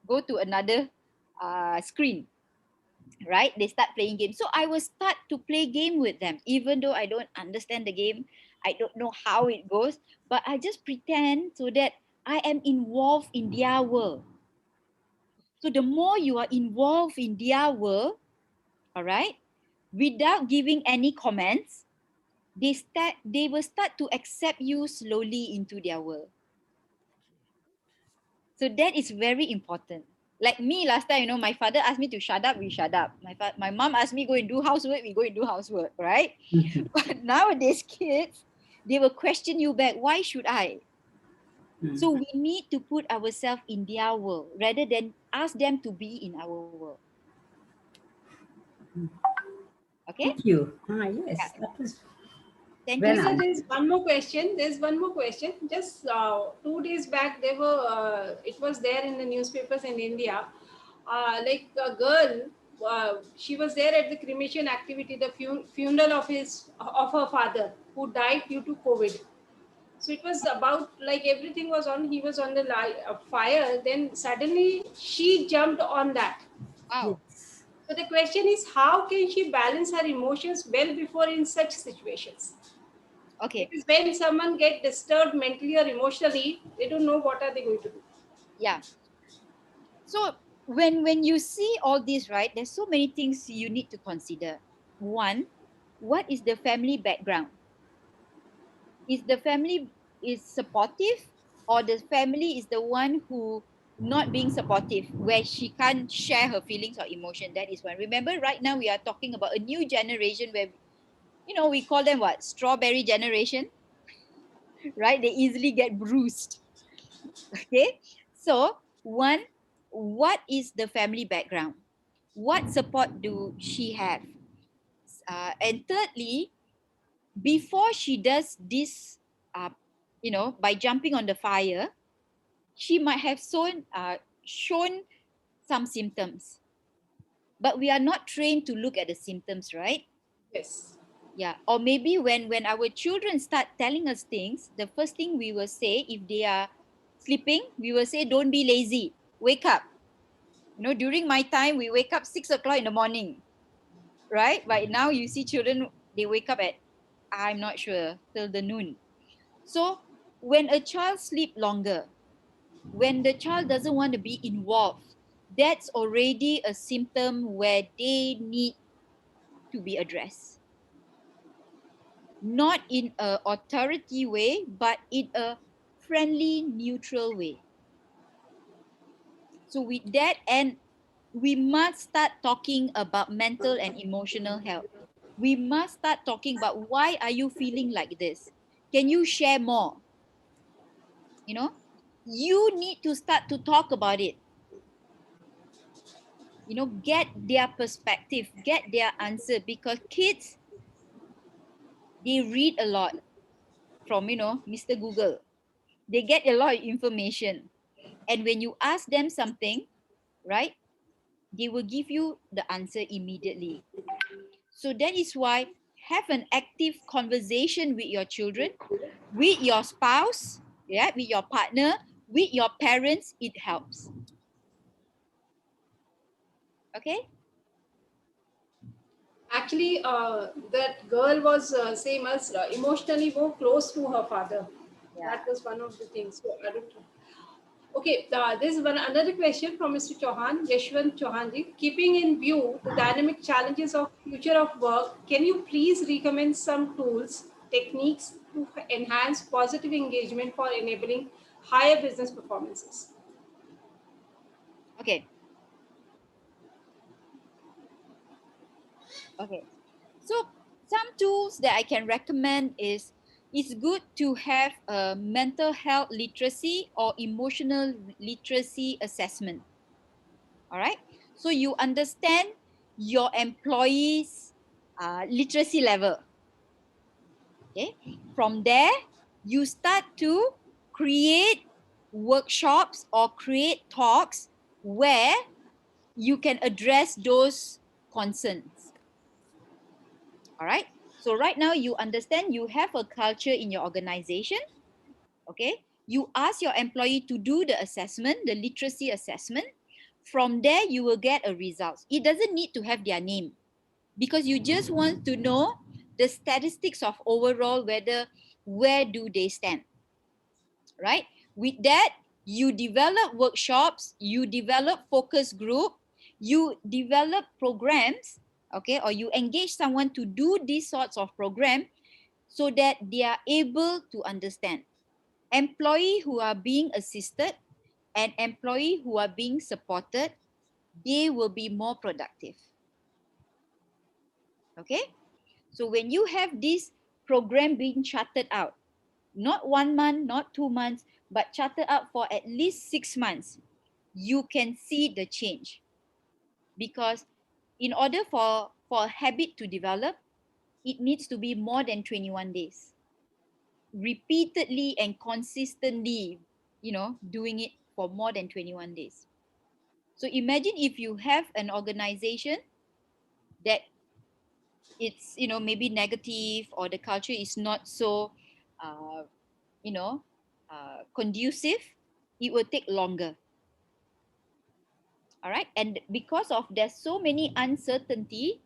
go to another screen, right? They start playing games, so I will start to play game with them, even though I don't understand the game, I don't know how it goes, but I just pretend so that I am involved in their world. So the more you are involved in their world, all right, without giving any comments, they will start to accept you slowly into their world. So that is very important. Like me last time, my father asked me to shut up, we shut up. My mom asked me go and do housework, we go and do housework, right? But nowadays kids, they will question you back, why should I? So we need to put ourselves in their world rather than ask them to be in our world. Okay? Thank you. Yes, Yeah. that was Thank well you. So answered. there's one more question. There's one more question. Just 2 days back, they were. It was there in the newspapers in India. Like a girl, she was there at the cremation activity, the funeral of her father who died due to COVID. So it was about like everything was on. He was on the fire. Then suddenly she jumped on that. Wow. Yes. So the question is, how can she balance her emotions well before in such situations? Okay. Because when someone gets disturbed mentally or emotionally, they don't know what are they going to do. Yeah. So when you see all this, right, there's so many things you need to consider. One, what is the family background? Is the family is supportive, or the family is the one who not being supportive, where she can't share her feelings or emotion. That is one. Remember, right now we are talking about a new generation where, you know, we call them what? Strawberry generation, right? They easily get bruised. Okay. So, one, what is the family background? What support do she have? And thirdly, before she does this, you know, by jumping on the fire, she might have shown some symptoms, but we are not trained to look at the symptoms, right? Yes. Yeah. Or maybe when our children start telling us things, the first thing we will say, if they are sleeping, we will say, don't be lazy, wake up. You know, during my time, we wake up 6 o'clock in the morning, right? But now you see children, they wake up at, I'm not sure, till the noon. So when a child sleep longer, when the child doesn't want to be involved, that's already a symptom where they need to be addressed. Not in a authority way, but in a friendly, neutral way. So with that, and we must start talking about mental and emotional health. We must start talking about, why are you feeling like this? Can you share more? You know, you need to start to talk about it. You know, get their perspective, get their answer, because kids, they read a lot from, you know, Mr. Google. They get a lot of information. And when you ask them something, right, they will give you the answer immediately. So that is why, have an active conversation with your children, with your spouse, yeah, with your partner, with your parents. It helps. Okay. Actually, that girl was same as emotionally more close to her father. Yeah. That was one of the things. So I don't know. Okay, this is one another question from Mr. Chauhan, Yashwant Chauhanji. Keeping in view the dynamic challenges of future of work, can you please recommend some tools, techniques to enhance positive engagement for enabling higher business performances? Okay. Okay. So some tools that I can recommend is, it's good to have a mental health literacy or emotional literacy assessment. All right. So you understand your employees' literacy level. Okay. From there, you start to create workshops or create talks where you can address those concerns. All right. So right now you understand you have a culture in your organization. Okay. You ask your employee to do the assessment, the literacy assessment. From there, you will get a result. It doesn't need to have their name, because you just want to know the statistics of overall, where do they stand, right? With that, you develop workshops, you develop focus group, you develop programs, okay, or you engage someone to do these sorts of program, so that they are able to understand. Employee who are being assisted and employee who are being supported, they will be more productive. Okay. So when you have this program being charted out, not 1 month, not 2 months, but charted out for at least 6 months, you can see the change. Because in order for a habit to develop, it needs to be more than 21 days. Repeatedly and consistently, you know, doing it for more than 21 days. So imagine if you have an organization that it's, you know, maybe negative, or the culture is not so uh, you know conducive, it will take longer. All right. And because of there's so many uncertainty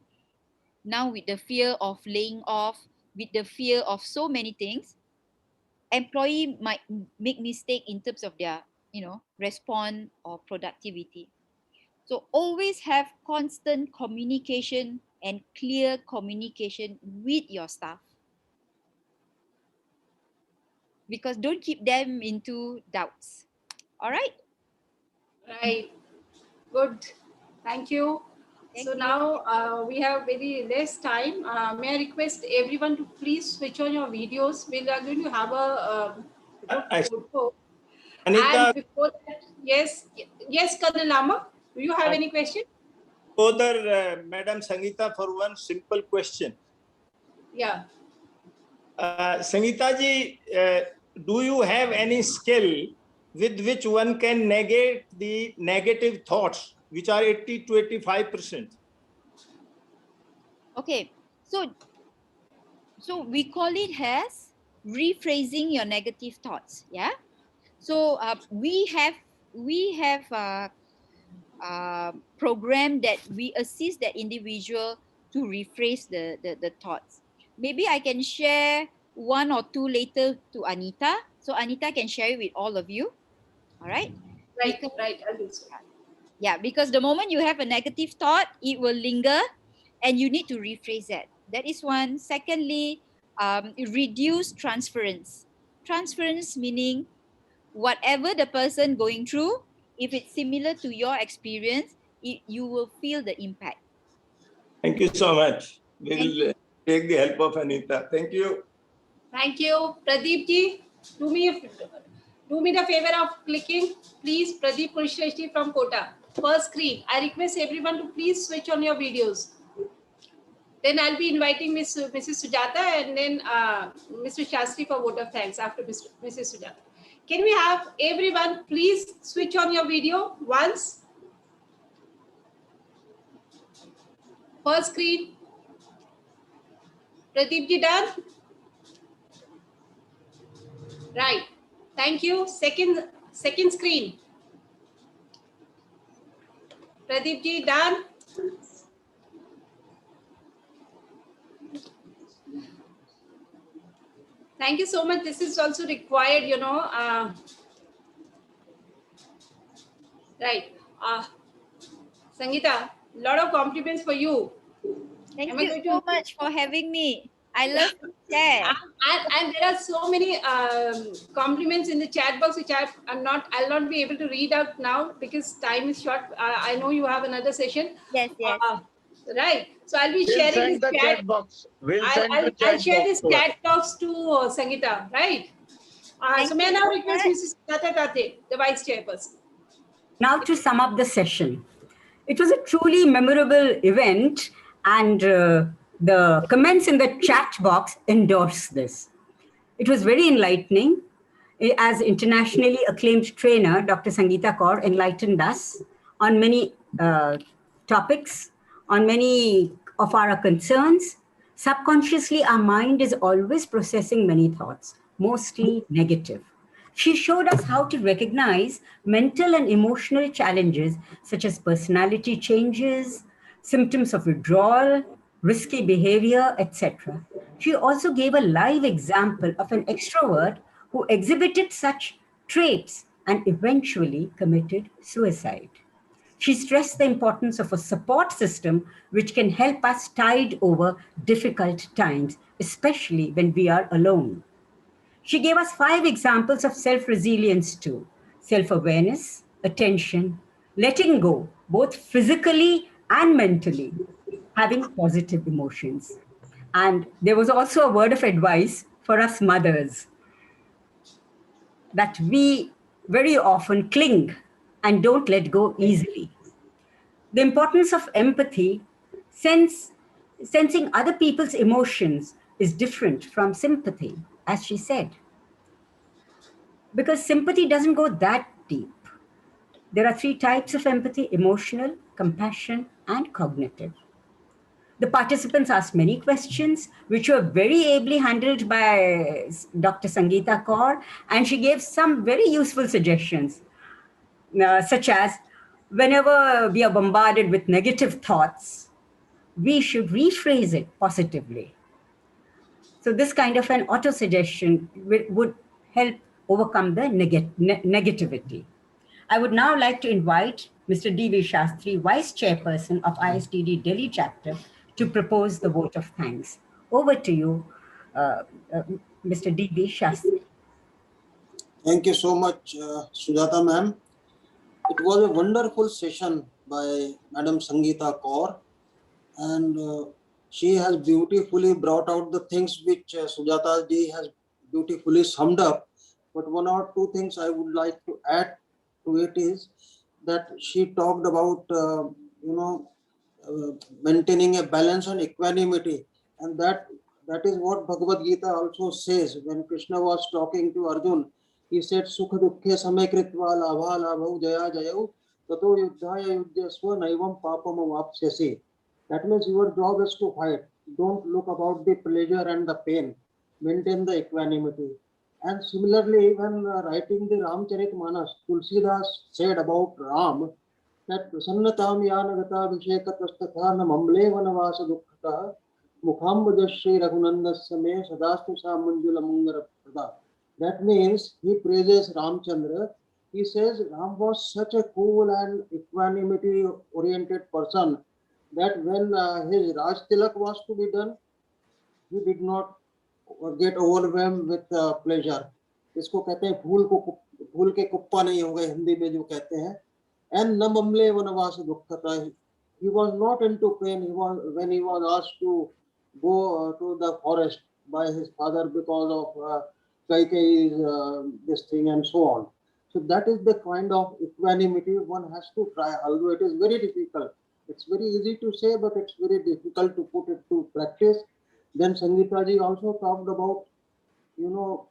now, with the fear of laying off, with the fear of so many things, employee might make mistake in terms of their, you know, response or productivity. So always have constant communication and clear communication with your staff, because don't keep them into doubts. All right. Right. Good. Thank you. Thank So you. now we have very less time. May I request everyone to please switch on your videos. We are going to have a group photo. Anita, And before that, yes, Colonel Lama, do you have any question? further, Madam Sangeeta, for one simple question. Yeah. Sangeeta ji, do you have any skill with which one can negate the negative thoughts, which are 80 to 85%? Okay, so we call it as rephrasing your negative thoughts. Yeah. So we have program that we assist that individual to rephrase the thoughts. Maybe I can share one or two later to Anita, so Anita can share it with all of you. All right. Right, Because, right. I'll do so. yeah, because the moment you have a negative thought, it will linger, and you need to rephrase that. That is one. Secondly, reduce transference. Transference meaning whatever the person going through, if it's similar to your experience, you will feel the impact. Thank you so much. We Thank will take the help of Anita. Thank you. Thank you. Pradeep ji, do me the favor of clicking. Please, Pradeep Kurishreshti from Kota. First screen. I request everyone to please switch on your videos. Then I'll be inviting Mrs. Sujata and then Mr. Shastri for vote of thanks after Mrs. Sujata. Can we have everyone please switch on your video once? First screen. Pradeep ji done? Right. Thank you. Second screen. Pradeep ji done? Thank you so much. This is also required, you know. Right. Sangeeta, lot of compliments for you. Thank you so much for having me. I love to share. And there are so many compliments in the chat box which I'll not be able to read out now because time is short. I know you have another session. Yes, yes. Right. So I'll be We'll sharing send this the chat. chat box. We'll I'll, send I'll, the I'll chat share box this to her. chat box to Sangeeta. Right. Thank So may I you now so request much. Mrs. Tata Tate, the vice chairperson. Now, to sum up the session, it was a truly memorable event, and the comments in the chat box endorse this. It was very enlightening. As internationally acclaimed trainer, Dr. Sangeeta Kaur enlightened us on many topics, on many of our concerns. Subconsciously, our mind is always processing many thoughts, mostly negative. She showed us how to recognize mental and emotional challenges such as personality changes, symptoms of withdrawal, risky behavior, etc. She also gave a live example of an extrovert who exhibited such traits and eventually committed suicide. She stressed the importance of a support system which can help us tide over difficult times, especially when we are alone. She gave us 5 examples of self resilience too: self awareness, attention, letting go, both physically and mentally, having positive emotions. And there was also a word of advice for us mothers that we very often cling and don't let go easily. The importance of empathy, sensing other people's emotions, is different from sympathy, as she said, because sympathy doesn't go that deep. There are 3 types of empathy: emotional, compassion, and cognitive. The participants asked many questions, which were very ably handled by Dr. Sangeeta Kaur, and she gave some very useful suggestions, such as whenever we are bombarded with negative thoughts, we should rephrase it positively. So, this kind of an auto suggestion would help overcome the negativity. I would now like to invite Mr. D.V. Shastri, Vice Chairperson of ISTD Delhi Chapter, to propose the vote of thanks. Over to you, Mr. D.V. Shastri. Thank you so much, Sujata ma'am. It was a wonderful session by Madam Sangeeta Kaur, and she has beautifully brought out the things which Sujata ji has beautifully summed up. But one or two things I would like to add to it is that she talked about maintaining a balance and equanimity, and that is what Bhagavad Gita also says. When Krishna was talking to Arjun, he said, "Sukha dukkhe samay kritva labha labhau jaya jayau tato yuddhaya yudyasva naivam papam avapsyasi." That means your job is to fight. Don't look about the pleasure and the pain. Maintain the equanimity. And similarly, when writing the Ramcharitmanas, Tulsidas said about Ram that Prasannatam Yanagata Vishekatvastatha Namamle Vanavasa Dukkata Mukhambajashri Raghunandasya Me Sadastu Samanjula Mungara Prada. That means he praises Ramchandra. He says Ram was such a cool and equanimity oriented person that when his Raj Tilak was to be done, he did not get overwhelmed with pleasure. इसको कहते हैं फूल के कुप्पा नहीं हो गए हिंदी में जो कहते हैं. And न ममले वनवास दुखता. He was not into pain. He was when he was asked to go to the forest by his father because of Kaikeyi's this thing and so on. So that is the kind of equanimity one has to try, although it is very difficult. It's very easy to say, but it's very difficult to put it to practice. Then Sangeeta ji also talked about,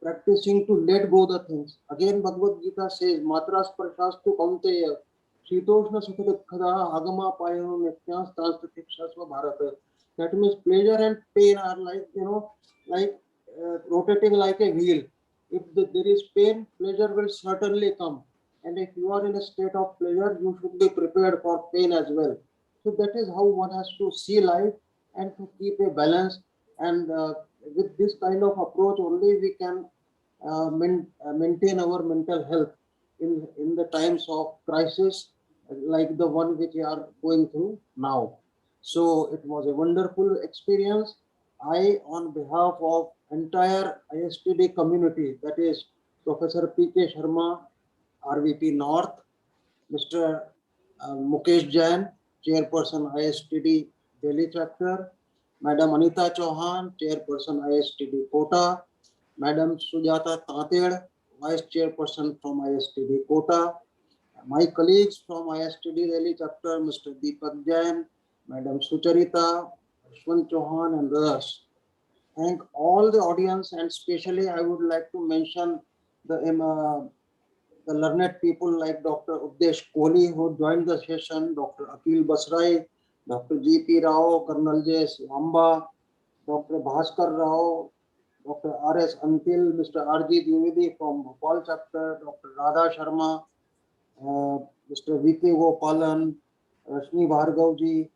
practicing to let go the things. Again, Bhagavad Gita says, Matras prashastu kaunteya, shitoshna sukhadukkha agama payano nityas tanstatiksasva bharata. That means pleasure and pain are like, like rotating like a wheel. If there is pain, pleasure will certainly come. And if you are in a state of pleasure, you should be prepared for pain as well. So that is how one has to see life and to keep a balance. And with this kind of approach only we can maintain our mental health in the times of crisis like the one which we are going through now. So it was a wonderful experience. I, on behalf of entire ISTD community, that is Professor P.K. Sharma, RVP North, Mr. Mukesh Jain, Chairperson ISTD Delhi Chapter, Madam Anita Chauhan, Chairperson ISTD Kota, Madam Sujata Tated, Vice Chairperson from ISTD Kota, my colleagues from ISTD Delhi Chapter, Mr. Deepak Jain, Madam Sucharita, Ashwin Chauhan, and others. Thank all the audience, and especially I would like to mention the learned people like Dr. Udesh Kohli, who joined the session, Dr. Akil Basrai, Dr. G.P. Rao, Colonel J. Lamba, Dr. Bhaskar Rao, Dr. R.S. Antil, Mr. R.G. Dwivedi from Bhopal chapter, Dr. Radha Sharma, Mr. V.K. Gopalan, Rashmi Bhargavji,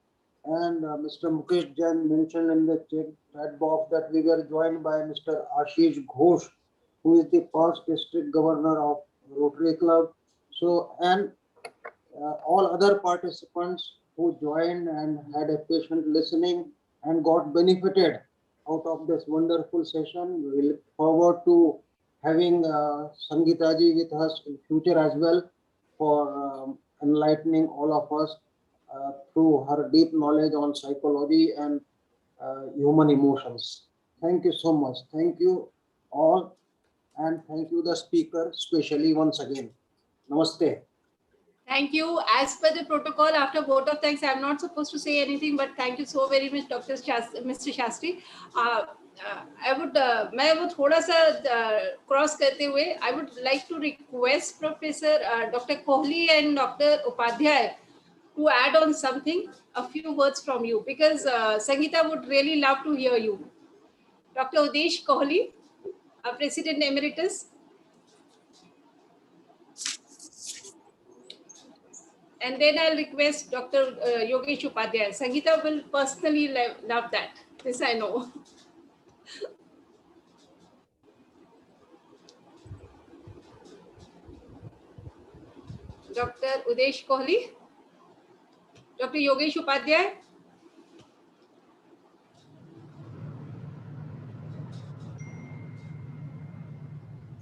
and Mr. Mukesh Jain mentioned in the chat box that we were joined by Mr. Ashish Ghosh, who is the past district governor of Rotary Club. So, and all other participants who joined and had a patient listening and got benefited out of this wonderful session. We look forward to having Sangeeta ji with us in future as well for enlightening all of us through her deep knowledge on psychology and human emotions. Thank you so much. Thank you all, and thank you the speaker, especially once again. Namaste. Thank you. As per the protocol, after vote of thanks, I'm not supposed to say anything, but thank you so very much, Mr. Shastri. मैं वो थोड़ा सा cross करते हुए I would like to request Professor Dr. Kohli and Dr. Upadhyay to add on something, a few words from you, because Sangeeta would really love to hear you. Dr. Udesh Kohli, President Emeritus. And then I'll request Dr. Yogesh Upadhyay. Sangeeta will personally love that. This I know. Dr. Udesh Kohli. Dr. Yogesh Upadhyay.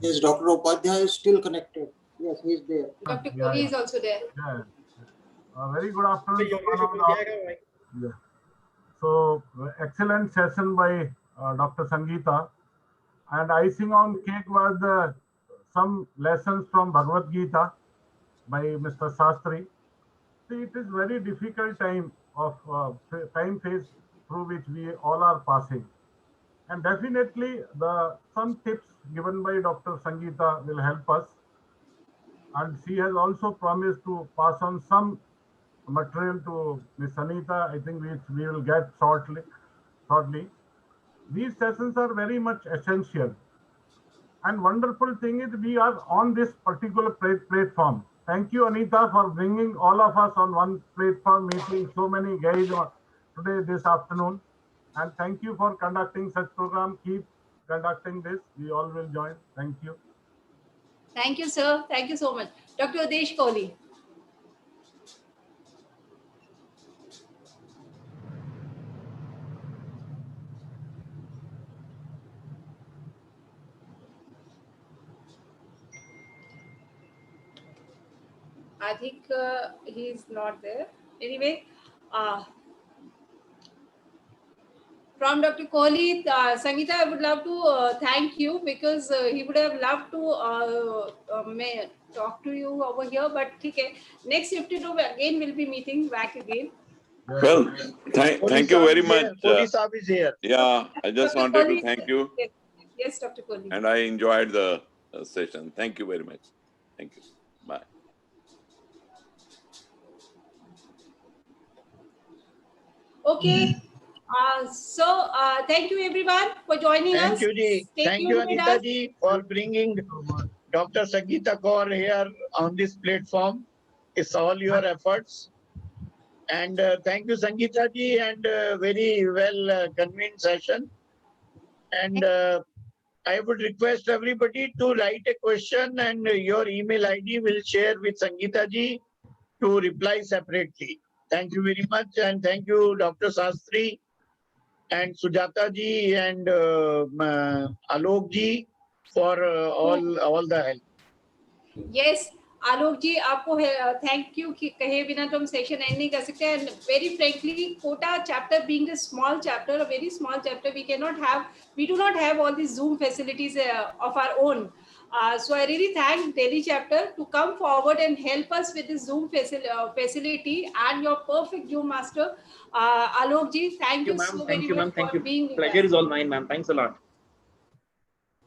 Yes, Dr. Upadhyay is still connected. Yes. Yes, he is there. Dr. Yeah, Kohli yeah. is also there. Yeah. Very good afternoon to one and all. Yeah. So, excellent session by Dr. Sangeeta. And icing on cake was some lessons from Bhagavad Gita by Mr. Sastri. See, it is very difficult time of time phase through which we all are passing. And definitely some tips given by Dr. Sangeeta will help us. And she has also promised to pass on some material to Miss Anita, I think which we will get shortly. These sessions are very much essential. And wonderful thing is we are on this particular platform. Thank you, Anita, for bringing all of us on one platform, meeting so many guys today, this afternoon. And thank you for conducting such program. Keep conducting this. We all will join. Thank you. Thank you, sir. Thank you so much. Dr. Udesh Kohli. I think he's not there. Anyway, from Dr. Kohli, Sangeeta, I would love to thank you because he would have loved to talk to you over here. But okay, next 52 again we'll be meeting back again. Well, thank you very much. Kohli Saab is here. Yeah, I just Dr. wanted to Kohli, thank you, yes, Dr. Kohli. and I enjoyed the session. Thank you very much. Thank you. Bye. Okay. So thank you everyone for joining us. Thank you, Ji. Stay Thank you, tuned with Anita us. Ji, for bringing Dr. Sangeeta Kaur here on this platform. It's all your efforts. And thank you, Sangeeta Ji, and very well convened session. And I would request everybody to write a question, and your email ID will share with Sangeeta Ji to reply separately. Thank you very much, and thank you, Dr. Sastri and Sujata Ji and Alok Ji for all the help. Yes, आलोक जी आपको thank you कि कहे बिना तो हम session and नहीं कर सकते and very frankly quota chapter being a small chapter a very small chapter we do not have all these Zoom facilities of our own. So I really thank Delhi chapter to come forward and help us with this Zoom facility and your perfect Zoom master, Alok ji. Thank you so very much for being with us. Pleasure is all mine, ma'am. Thanks a lot.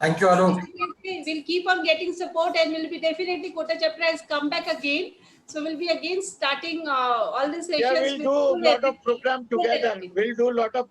Thank you, Alok. We'll keep on getting support and we'll be definitely Kota chapter has come back again. So we'll be again starting all the sessions. Yeah, we'll do a lot of program together. We'll do a lot of